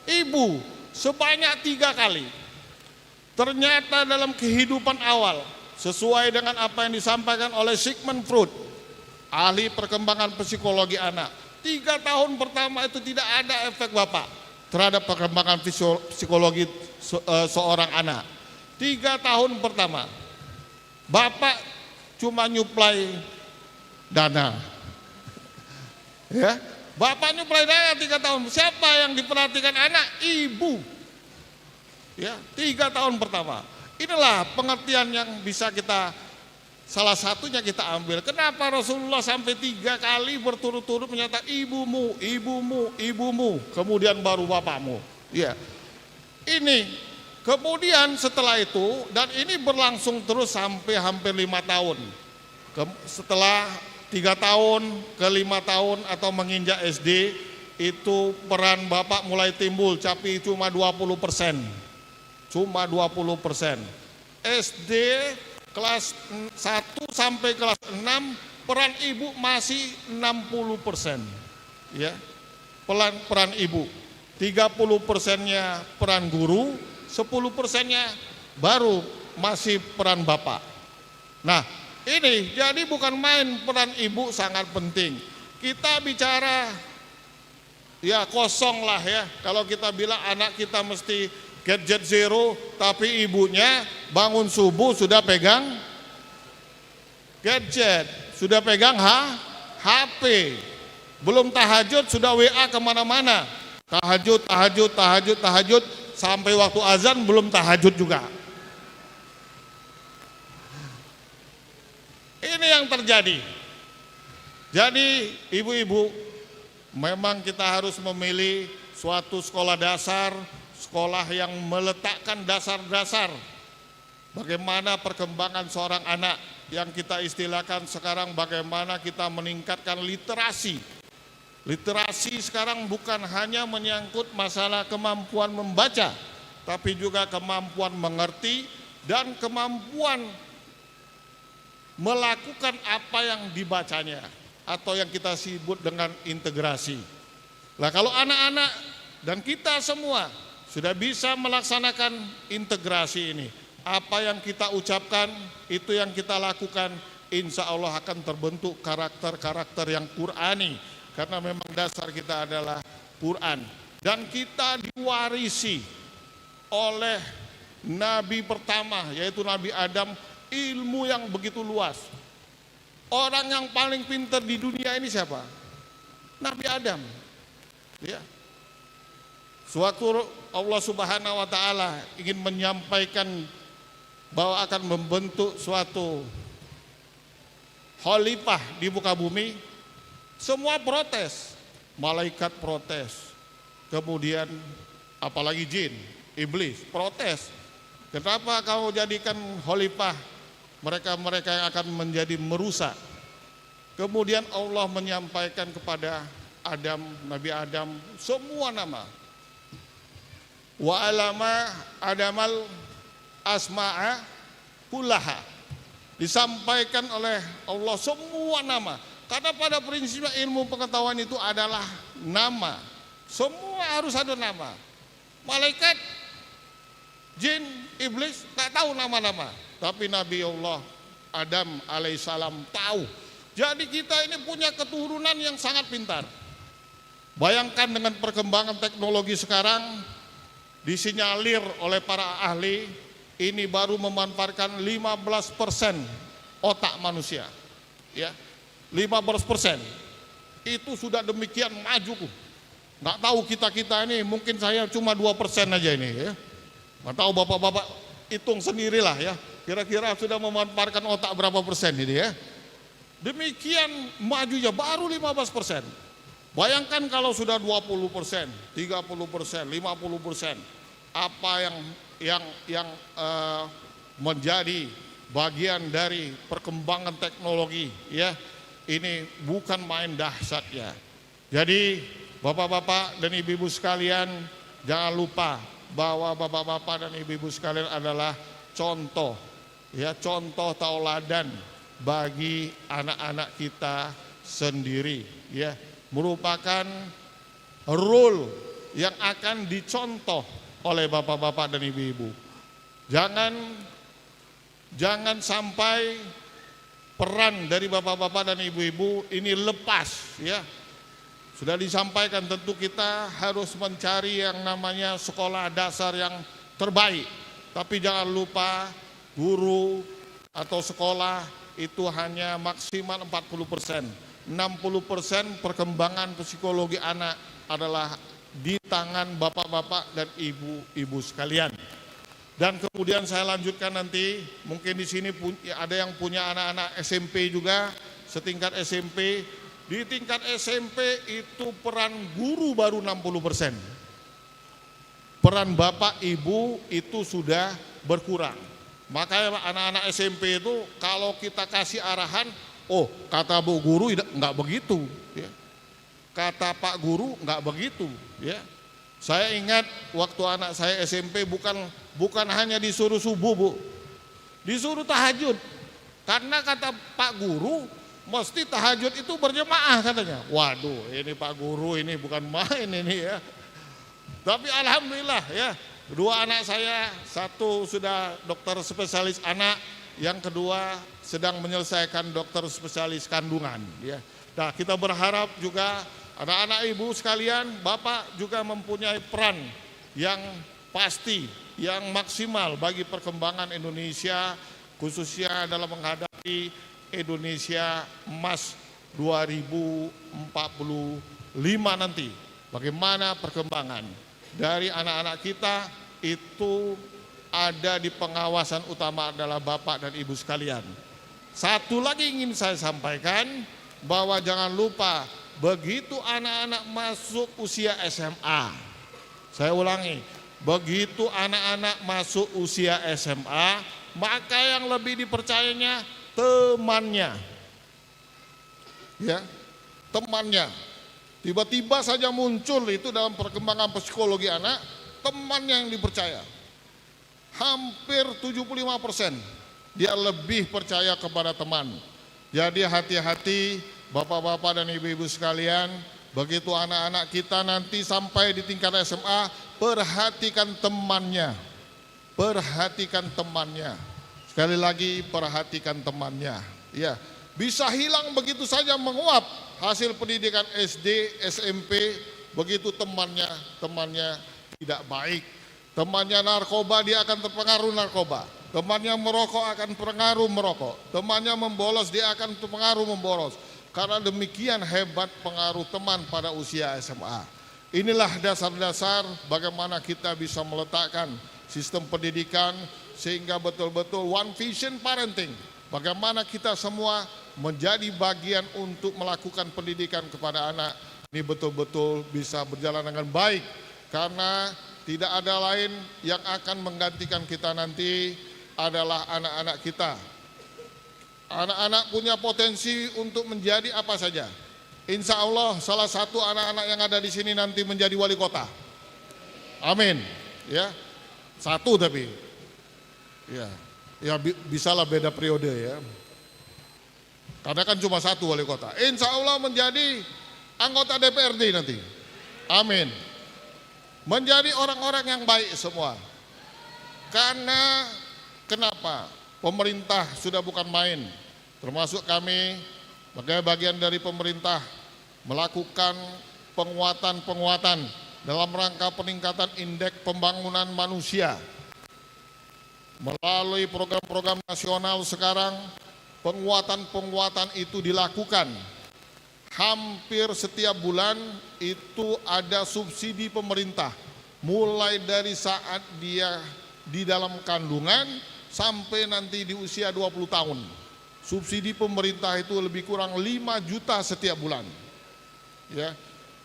Ibu, sebanyak 3 kali. Ternyata dalam kehidupan awal, sesuai dengan apa yang disampaikan oleh Sigmund Freud, ahli perkembangan psikologi anak, 3 tahun pertama itu tidak ada efek bapak terhadap perkembangan psikologi seorang anak. 3 tahun pertama, bapak cuma nyuplai dana. Ya, bapak nyuplai dana 3 tahun. Siapa yang diperhatikan anak? Ibu. Ya, 3 tahun pertama. Inilah pengertian yang bisa kita, salah satunya kita ambil. Kenapa Rasulullah sampai 3 kali berturut-turut menyatakan ibumu, ibumu, ibumu, kemudian baru bapakmu. Ya, ini Kemudian setelah itu, dan ini berlangsung terus sampai hampir 5 tahun. Setelah 3 tahun ke 5 tahun atau menginjak SD, itu peran bapak mulai timbul, tapi cuma 20%. Cuma 20%. SD kelas 1 sampai kelas 6, peran ibu masih 60%. Ya, peran ibu. 30%-nya peran guru, 10%-nya baru masih peran bapak. Nah, ini jadi bukan main, peran ibu sangat penting. Kita bicara ya kosong lah ya, kalau kita bilang anak kita mesti gadget zero, tapi ibunya bangun subuh sudah pegang gadget, sudah pegang HP, belum tahajud sudah WA kemana-mana, tahajud, sampai waktu azan belum tahajud juga. Ini yang terjadi. Jadi ibu-ibu, memang kita harus memilih suatu sekolah dasar, sekolah yang meletakkan dasar-dasar bagaimana perkembangan seorang anak, yang kita istilahkan sekarang bagaimana kita meningkatkan literasi. Literasi sekarang bukan hanya menyangkut masalah kemampuan membaca, tapi juga kemampuan mengerti dan kemampuan melakukan apa yang dibacanya, atau yang kita sebut dengan integrasi. Nah, kalau anak-anak dan kita semua sudah bisa melaksanakan integrasi ini, apa yang kita ucapkan, itu yang kita lakukan, insya Allah akan terbentuk karakter-karakter yang Qur'ani. Karena memang dasar kita adalah Quran. Dan kita diwarisi oleh Nabi pertama, yaitu Nabi Adam, ilmu yang begitu luas. Orang yang paling pintar di dunia ini siapa? Nabi Adam. Ya. Suatu Allah Subhanahu wa Ta'ala ingin menyampaikan bahwa akan membentuk suatu khalifah di muka bumi. Semua protes, malaikat protes, kemudian apalagi jin, iblis protes. Kenapa kau jadikan khalifah mereka-mereka yang akan menjadi merusak? Kemudian Allah menyampaikan kepada Adam, Nabi Adam, semua nama. Wa alama Adamal asma'a kullaha. Disampaikan oleh Allah semua nama. Karena pada prinsipnya ilmu pengetahuan itu adalah nama. Semua harus ada nama. Malaikat, jin, iblis tak tahu nama-nama. Tapi Nabi Allah Adam alaihissalam tahu. Jadi kita ini punya keturunan yang sangat pintar. Bayangkan dengan perkembangan teknologi sekarang, disinyalir oleh para ahli, ini baru memanfaatkan 15% otak manusia. Ya. 15%. Itu sudah demikian maju. Nggak tahu kita ini, mungkin saya cuma 2% aja ini ya. Nggak tahu bapak-bapak hitung sendirilah ya. Kira-kira sudah memanfaatkan otak berapa persen ini ya. Demikian majunya baru 15%. Bayangkan kalau sudah 20%, 30%, 50%. Apa yang menjadi bagian dari perkembangan teknologi ya. Ini bukan main dahsyatnya. Jadi bapak-bapak dan ibu-ibu sekalian, jangan lupa bahwa bapak-bapak dan ibu-ibu sekalian adalah contoh, ya, contoh tauladan bagi anak-anak kita sendiri, ya, merupakan role yang akan dicontoh oleh bapak-bapak dan ibu-ibu. Jangan sampai peran dari bapak-bapak dan ibu-ibu ini lepas, ya. Sudah disampaikan, tentu kita harus mencari yang namanya sekolah dasar yang terbaik. Tapi jangan lupa guru atau sekolah itu hanya maksimal 40%. 60% perkembangan psikologi anak adalah di tangan bapak-bapak dan ibu-ibu sekalian. Dan kemudian saya lanjutkan nanti, mungkin di sini ada yang punya anak-anak SMP juga, setingkat SMP. Di tingkat SMP itu peran guru baru 60%. peran bapak ibu itu sudah berkurang. Makanya anak-anak SMP itu kalau kita kasih arahan, oh kata bu guru nggak begitu, ya. Kata pak guru nggak begitu, ya. Saya ingat waktu anak saya SMP bukan hanya disuruh subuh bu, disuruh tahajud. Karena kata pak guru mesti tahajud itu berjemaah katanya. Waduh, ini pak guru ini bukan main ini ya. Tapi alhamdulillah ya, dua anak saya, satu sudah dokter spesialis anak, yang kedua sedang menyelesaikan dokter spesialis kandungan ya. Nah, kita berharap juga anak-anak ibu sekalian, bapak juga mempunyai peran yang pasti, yang maksimal bagi perkembangan Indonesia, khususnya dalam menghadapi Indonesia Emas 2045 nanti. Bagaimana perkembangan dari anak-anak kita itu ada di pengawasan utama adalah bapak dan ibu sekalian. Satu lagi ingin saya sampaikan, bahwa jangan lupa begitu anak-anak masuk usia SMA, saya ulangi, begitu anak-anak masuk usia SMA, maka yang lebih dipercayanya temannya, ya, temannya. Tiba-tiba saja muncul itu dalam perkembangan psikologi anak, temannya yang dipercaya. Hampir 75% dia lebih percaya kepada teman. Jadi hati-hati bapak-bapak dan ibu-ibu sekalian, begitu anak-anak kita nanti sampai di tingkat SMA, perhatikan temannya. Perhatikan temannya. Sekali lagi perhatikan temannya. Ya, bisa hilang begitu saja menguap hasil pendidikan SD, SMP, begitu temannya tidak baik. Temannya narkoba, dia akan terpengaruh narkoba. Temannya merokok akan terpengaruh merokok. Temannya membolos, dia akan terpengaruh membolos. Karena demikian hebat pengaruh teman pada usia SMA. Inilah dasar-dasar bagaimana kita bisa meletakkan sistem pendidikan sehingga betul-betul one vision parenting. Bagaimana kita semua menjadi bagian untuk melakukan pendidikan kepada anak ini betul-betul bisa berjalan dengan baik. Karena tidak ada lain yang akan menggantikan kita nanti adalah anak-anak kita. Anak-anak punya potensi untuk menjadi apa saja. Insya Allah salah satu anak-anak yang ada di sini nanti menjadi wali kota. Amin. Ya, satu tapi. Ya bisalah beda periode ya. Karena kan cuma satu wali kota. Insya Allah menjadi anggota DPRD nanti. Amin. Menjadi orang-orang yang baik semua. Karena kenapa? Pemerintah sudah bukan main, termasuk kami sebagai bagian dari pemerintah melakukan penguatan dalam rangka peningkatan indeks pembangunan manusia. Melalui program-program nasional sekarang, penguatan itu dilakukan. Hampir setiap bulan itu ada subsidi pemerintah, mulai dari saat dia di dalam kandungan sampai nanti di usia 20 tahun. Subsidi pemerintah itu lebih kurang 5 juta setiap bulan. Ya.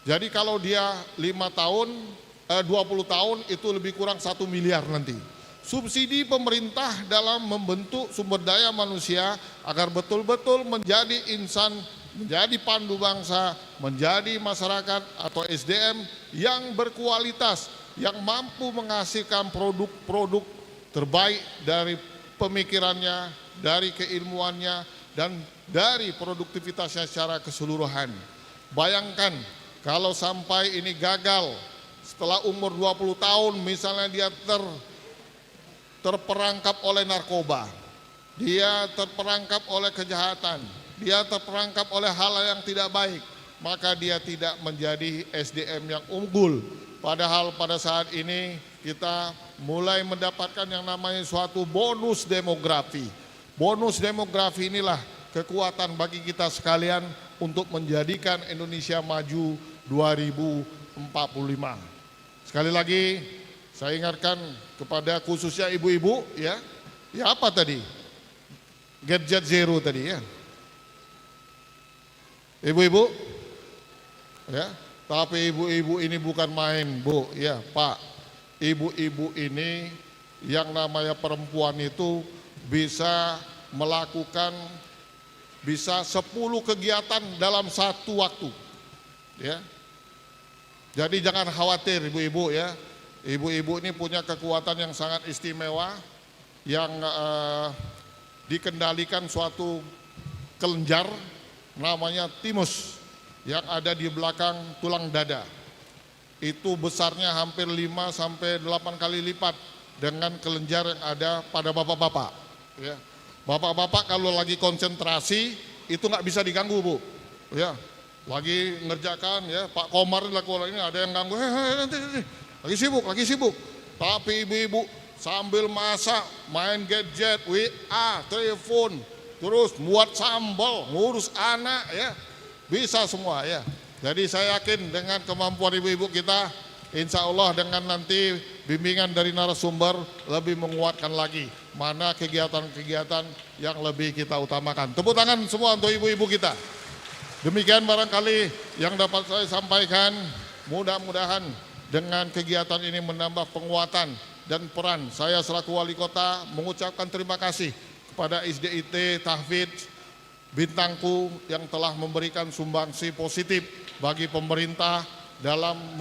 Jadi kalau dia 20 tahun itu lebih kurang 1 miliar nanti. Subsidi pemerintah dalam membentuk sumber daya manusia agar betul-betul menjadi insan, menjadi pandu bangsa, menjadi masyarakat atau SDM yang berkualitas, yang mampu menghasilkan produk-produk terbaik dari pemikirannya, dari keilmuannya, dan dari produktivitasnya secara keseluruhan. Bayangkan kalau sampai ini gagal setelah umur 20 tahun, misalnya dia terperangkap oleh narkoba, dia terperangkap oleh kejahatan, dia terperangkap oleh hal yang tidak baik, maka dia tidak menjadi SDM yang unggul. Padahal pada saat ini kita mulai mendapatkan yang namanya suatu bonus demografi. Bonus demografi inilah kekuatan bagi kita sekalian untuk menjadikan Indonesia maju 2045. Sekali lagi saya ingatkan kepada khususnya ibu-ibu ya. Ya apa tadi? Gadget zero tadi ya. Ibu-ibu ya. Tapi ibu-ibu ini bukan main, Bu, ya, Pak. ibu-ibu ini yang namanya perempuan itu bisa melakukan 10 kegiatan dalam satu waktu. Ya. Jadi jangan khawatir ibu-ibu ya. Ibu-ibu ini punya kekuatan yang sangat istimewa yang dikendalikan suatu kelenjar namanya timus yang ada di belakang tulang dada. Itu besarnya hampir 5 sampai 8 kali lipat dengan kelenjar yang ada pada bapak-bapak. Ya. Bapak-bapak kalau lagi konsentrasi itu nggak bisa diganggu, Bu. Ya. Lagi ngerjakan ya, Pak Komar ini ada yang ganggu, lagi sibuk. Tapi ibu-ibu sambil masak, main gadget, WA, telepon, terus buat sambal, ngurus anak ya, bisa semua ya. Jadi saya yakin dengan kemampuan ibu-ibu kita, insya Allah dengan nanti bimbingan dari narasumber lebih menguatkan lagi mana kegiatan-kegiatan yang lebih kita utamakan. Tepuk tangan semua untuk ibu-ibu kita. Demikian barangkali yang dapat saya sampaikan, mudah-mudahan dengan kegiatan ini menambah penguatan dan peran. Saya selaku Wali Kota mengucapkan terima kasih kepada SDIT Tahfidz Bintangku yang telah memberikan sumbangsi positif bagi pemerintah dalam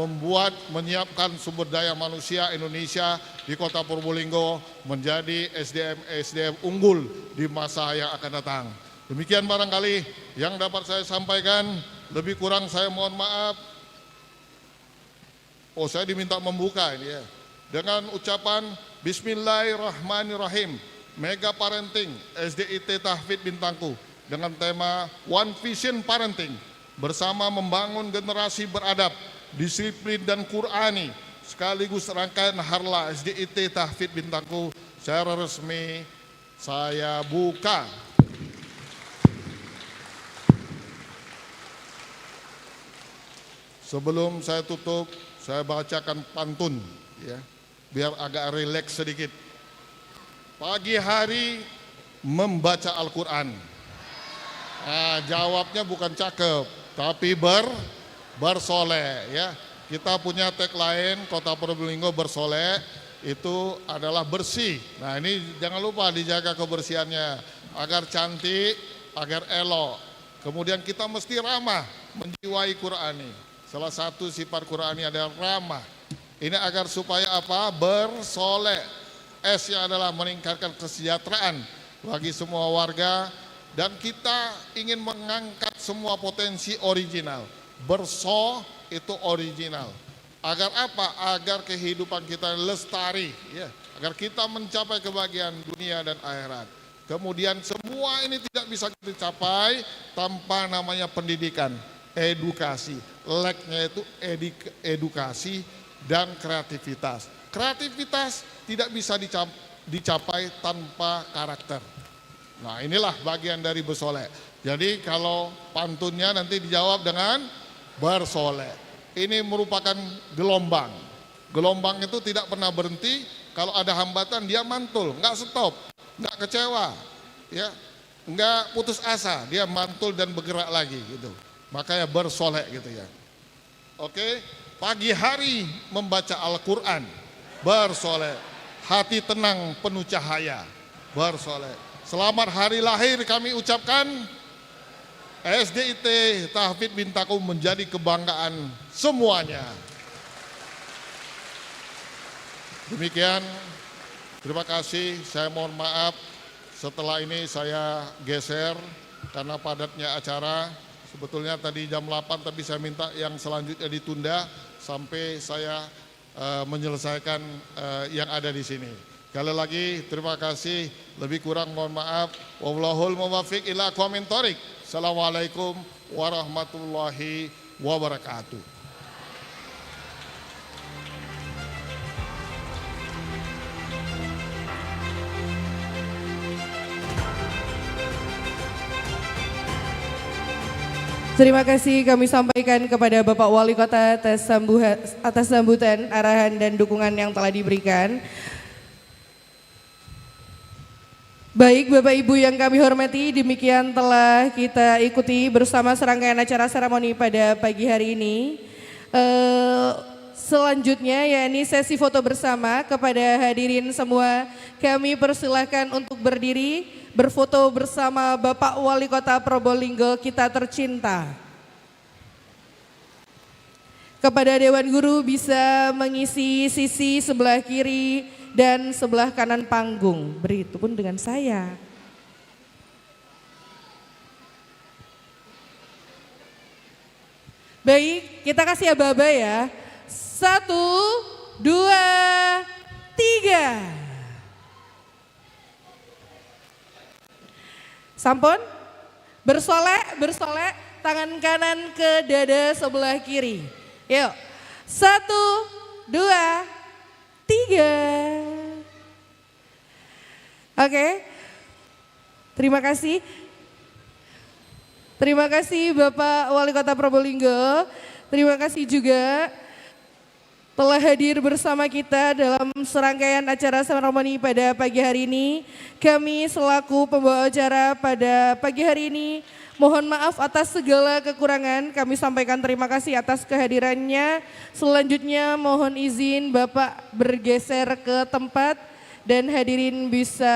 menyiapkan sumber daya manusia Indonesia di Kota Probolinggo menjadi SDM unggul di masa yang akan datang. Demikian barangkali yang dapat saya sampaikan, lebih kurang saya mohon maaf. Oh, saya diminta membuka ini ya. Dengan ucapan Bismillahirrahmanirrahim, Mega Parenting SDIT Tahfidz Bintangku dengan tema One Vision Parenting bersama membangun generasi beradab, disiplin dan Qurani sekaligus rangkaian Harla SDIT Tahfidz Bintangku secara resmi saya buka. Sebelum saya tutup, saya bacakan pantun ya, biar agak rileks sedikit. Pagi hari membaca Al-Quran. Nah, jawabnya bukan cakep, tapi bersoleh ya. Kita punya tagline Kota Probolinggo bersoleh, itu adalah bersih. Nah, ini jangan lupa dijaga kebersihannya agar cantik, agar elok. Kemudian kita mesti ramah, menjiwai Qurani. Salah satu sifat Qurani adalah ramah. Ini agar supaya apa? Bersoleh. S-nya adalah meningkatkan kesejahteraan bagi semua warga. Dan kita ingin mengangkat semua potensi original. Berso itu original. Agar apa? Agar kehidupan kita lestari. Ya. Agar kita mencapai kebahagiaan dunia dan akhirat. Kemudian semua ini tidak bisa kita capai tanpa namanya pendidikan. Edukasi, leknya itu edukasi dan kreativitas. Kreativitas tidak bisa dicapai tanpa karakter. Nah, inilah bagian dari bersoleh. Jadi kalau pantunnya nanti dijawab dengan bersoleh. Ini merupakan gelombang. Gelombang itu tidak pernah berhenti. Kalau ada hambatan dia mantul, nggak stop, nggak kecewa, ya, nggak putus asa, dia mantul dan bergerak lagi gitu. Makanya bersoleh gitu ya. Oke, pagi hari membaca Al-Quran, bersoleh. Hati tenang penuh cahaya, bersoleh. Selamat hari lahir kami ucapkan. SDIT Tahfidz Bintangku menjadi kebanggaan semuanya. Demikian, terima kasih. Saya mohon maaf setelah ini saya geser karena padatnya acara. Sebetulnya tadi jam 8 tapi saya minta yang selanjutnya ditunda sampai saya menyelesaikan yang ada di sini. Sekali lagi terima kasih, lebih kurang mohon maaf. Wallahul muwaffiq ila aqwamit thoriq. Assalamualaikum warahmatullahi wabarakatuh. Terima kasih kami sampaikan kepada Bapak Wali Kota atas sambutan, arahan dan dukungan yang telah diberikan. Baik Bapak Ibu yang kami hormati, demikian telah kita ikuti bersama serangkaian acara seremoni pada pagi hari ini. selanjutnya yakni sesi foto bersama. Kepada hadirin semua kami persilahkan untuk berdiri berfoto bersama Bapak Wali Kota Probolinggo kita tercinta. Kepada Dewan Guru bisa mengisi sisi sebelah kiri dan sebelah kanan panggung. Begitupun dengan saya. Baik, kita kasih aba-aba ya. 1, 2, 3. Sampun, bersolek, tangan kanan ke dada sebelah kiri. Yuk, 1, 2, 3. Oke, terima kasih. Terima kasih Bapak Wali Kota Probolinggo. Terima kasih juga telah hadir bersama kita dalam serangkaian acara seremoni pada pagi hari ini. Kami selaku pembawa acara pada pagi hari ini mohon maaf atas segala kekurangan. Kami sampaikan terima kasih atas kehadirannya. Selanjutnya mohon izin Bapak bergeser ke tempat dan hadirin bisa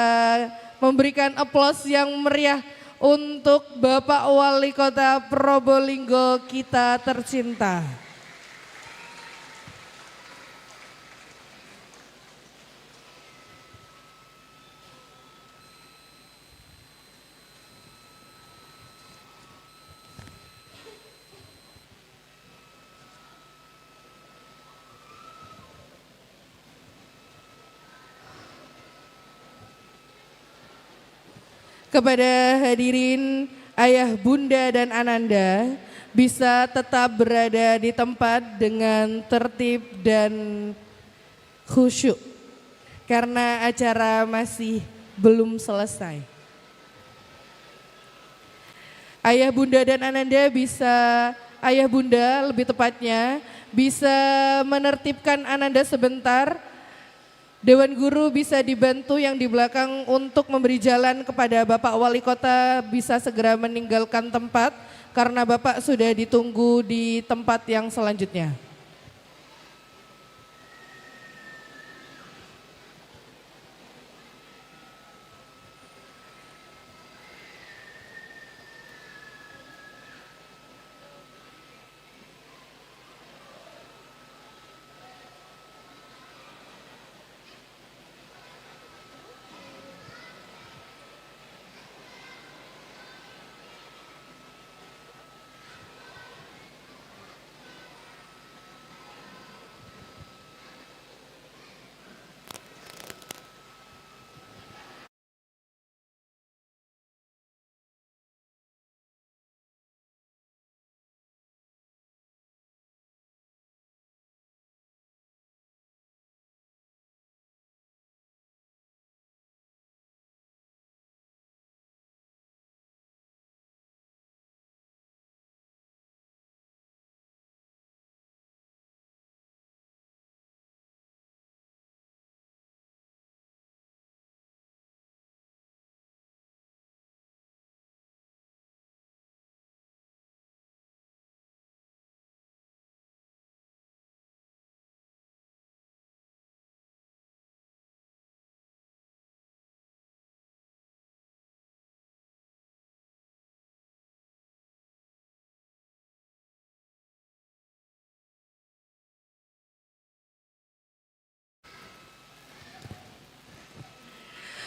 memberikan aplaus yang meriah untuk Bapak Wali Kota Probolinggo kita tercinta. Kepada hadirin ayah, bunda dan ananda bisa tetap berada di tempat dengan tertib dan khusyuk karena acara masih belum selesai. Ayah, bunda dan ananda bisa, ayah bunda lebih tepatnya bisa menertibkan ananda sebentar. Dewan Guru bisa dibantu yang di belakang untuk memberi jalan kepada Bapak Wali Kota bisa segera meninggalkan tempat karena Bapak sudah ditunggu di tempat yang selanjutnya.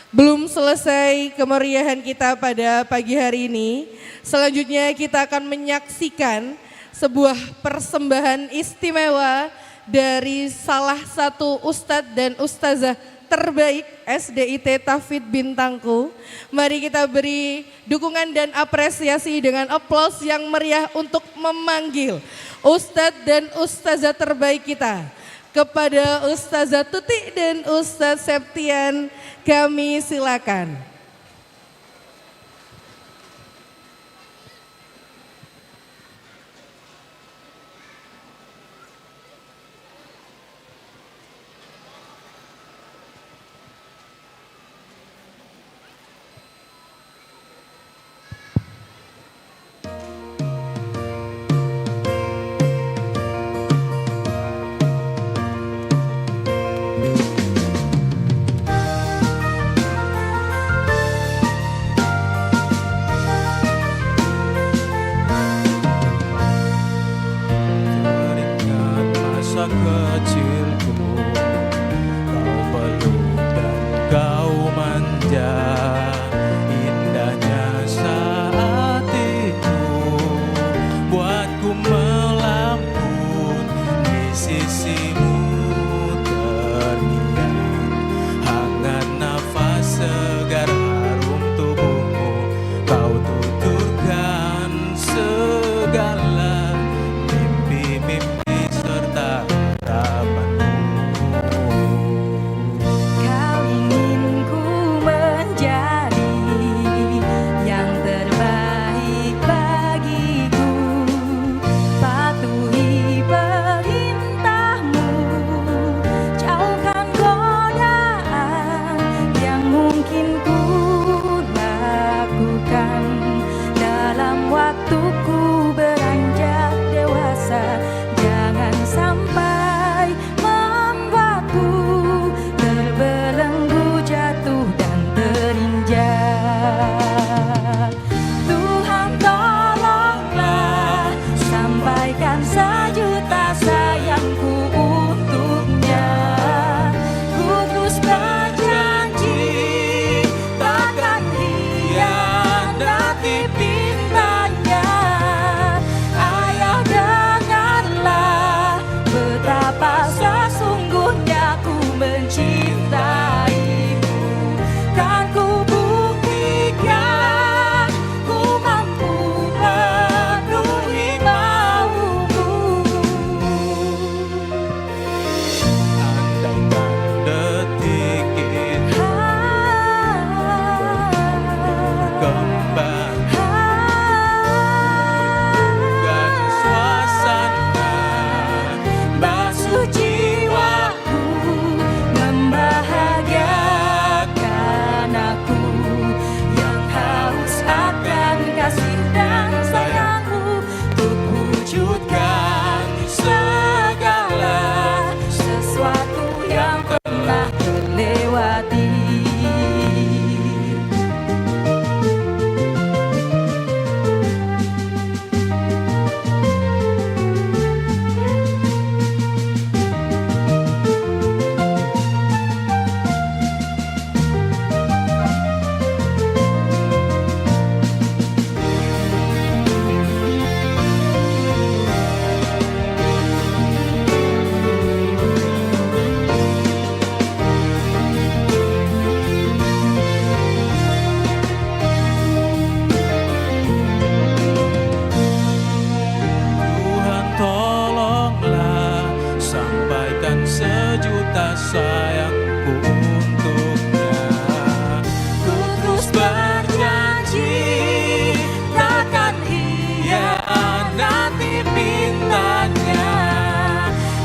Belum selesai kemeriahan kita pada pagi hari ini. Selanjutnya kita akan menyaksikan sebuah persembahan istimewa dari salah satu ustadz dan ustazah terbaik SDIT Tafid Bintangku. Mari kita beri dukungan dan apresiasi dengan aplaus yang meriah untuk memanggil ustadz dan ustazah terbaik kita. Kepada Ustazah Tuti dan Ustadz Septian kami silakan. masa kecilku. Kau peluk dan kau manja, indahnya saat itu buatku melampun di sisimu. Terngiang hangat nafas segar harum tubuhmu, kau tuturkan segala mimpi-mimpi serta harapanmu. Kau ingin ku menjadi yang terbaik bagiku, patuhi perintahmu, jauhkan godaan yang mungkin ku lakukan dalam waktuku beranjak dewasa. Jangan sampai membuatku terbelenggu, jatuh dan terinjak. Tuhan tolonglah, sampaikan sejuta sayangku untuknya. Ku terus berjanji takkan hianati pintanya. Ayah, dengarlah betapa sesungguhnya ku mencintaimu. Kan ku buktikan ku mampu penuhi maumu. Andaikan detik itu berkembang dan suasana Basuh jiwaku, membahagiakan aku yang haus akan kasih dan sayangmu, untuk wujudkan segala sesuatu yang telah terlewati. Tuhan tolonglah, sampaikan sejuta sayangku untuknya. Ku terus berjanji takkan hianati pintanya.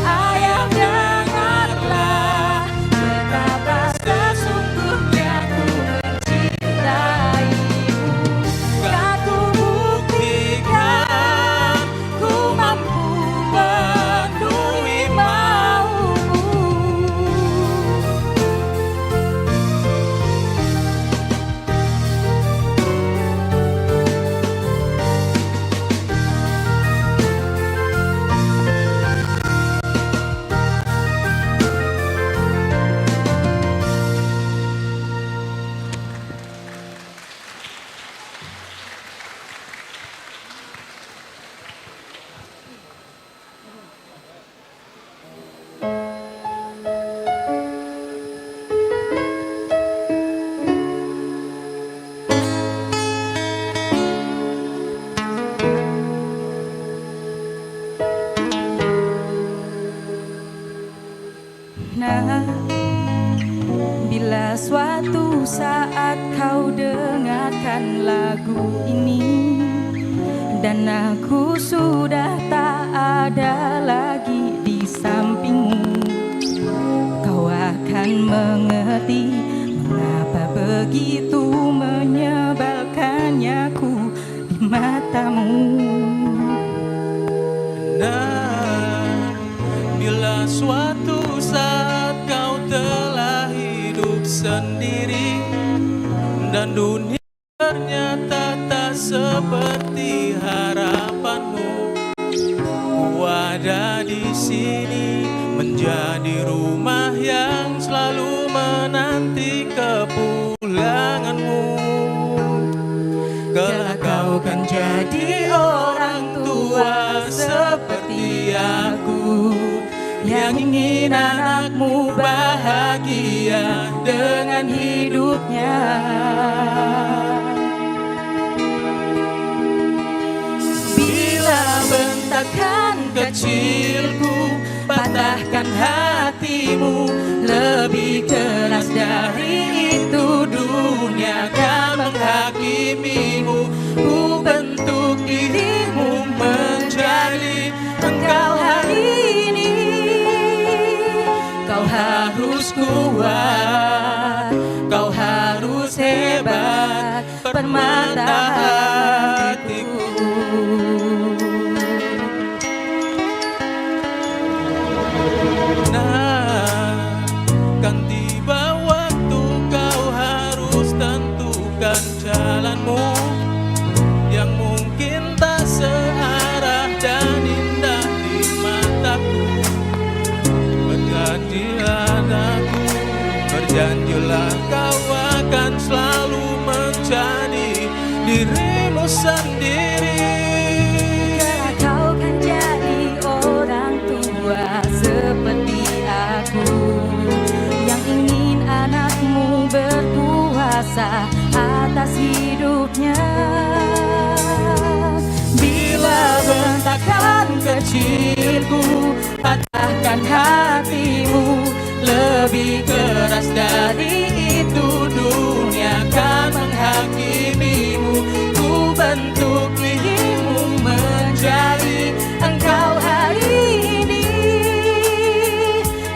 Ayah, dengarlah betapa sesungguhnya ku mencintaimu. Kan ku buktikan ku mampu penuhi maumu. Nah, bila suatu saat kau dengarkan lagu ini dan aku sudah tak ada lagi di sampingmu, kau akan mengerti mengapa begitu menyebalkannya ku di matamu. Nah, bila suatu saat kau telah hidup sendiri dan dunia ternyata tak seperti harapanmu, ku ada di sini menjadi rumah yang selalu menanti kepulanganmu. Kelak kau kan jadi orang tua seperti aku, yang ingin anakmu bahagia dengan hidupnya. Bila bentakan kecilku patahkan hatimu, lebih keras dari itu dunia kan menghakimimu. Ku bentuk dirimu menjadi engkau hari ini. Kau harus kuat, kau harus hebat, permata hatiku. Nah, kan tiba waktu kau harus tentukan jalanmu, yang mungkin tak searah dan indah di mataku. Berjanjilah aku, berjanjilah kau akan selalu menjadi dirimu sendiri. Kelak kau kan jadi orang tua seperti aku, yang ingin anakmu berkuasa atas hidupnya. Bila bentakan kecilku patahkan hatimu, lebih keras dari itu dunia kan menghakimimu. Ku bentuk dirimu menjadi engkau hari ini.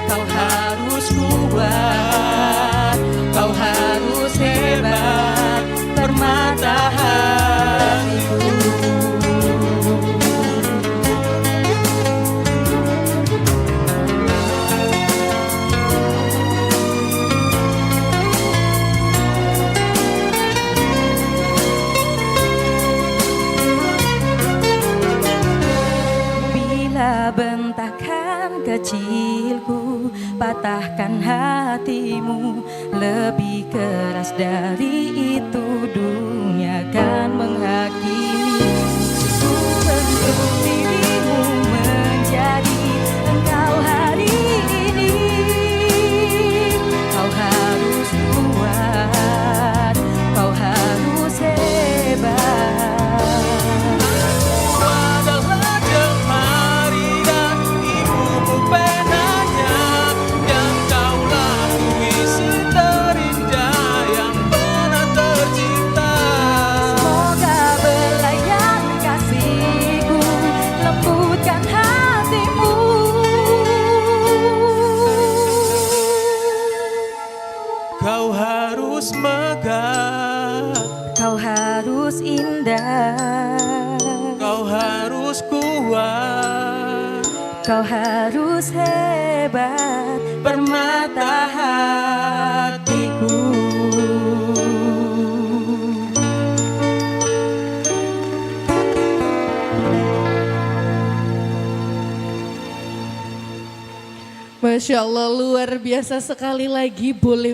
Kau harus kuat, kau harus hebat, permata hatiku. Bila bentakan kecilku patahkan hatimu, lebih keras dari itu dunia kan menghakimi. Ku bentuk dirimu menjadi engkau hari ini. Kau harus kuat, kau harus hebat. Adalah jemari dan ibumu penanya, yang kau lalui seterindah yang pernah tercipta. Semoga belayan kasihku, lembutkan hatimu. Kau harus megah, Kau harus indah, kau harus kuat, kau harus hebat, permata hatiku. Masya Allah, luar biasa sekali lagi. Boleh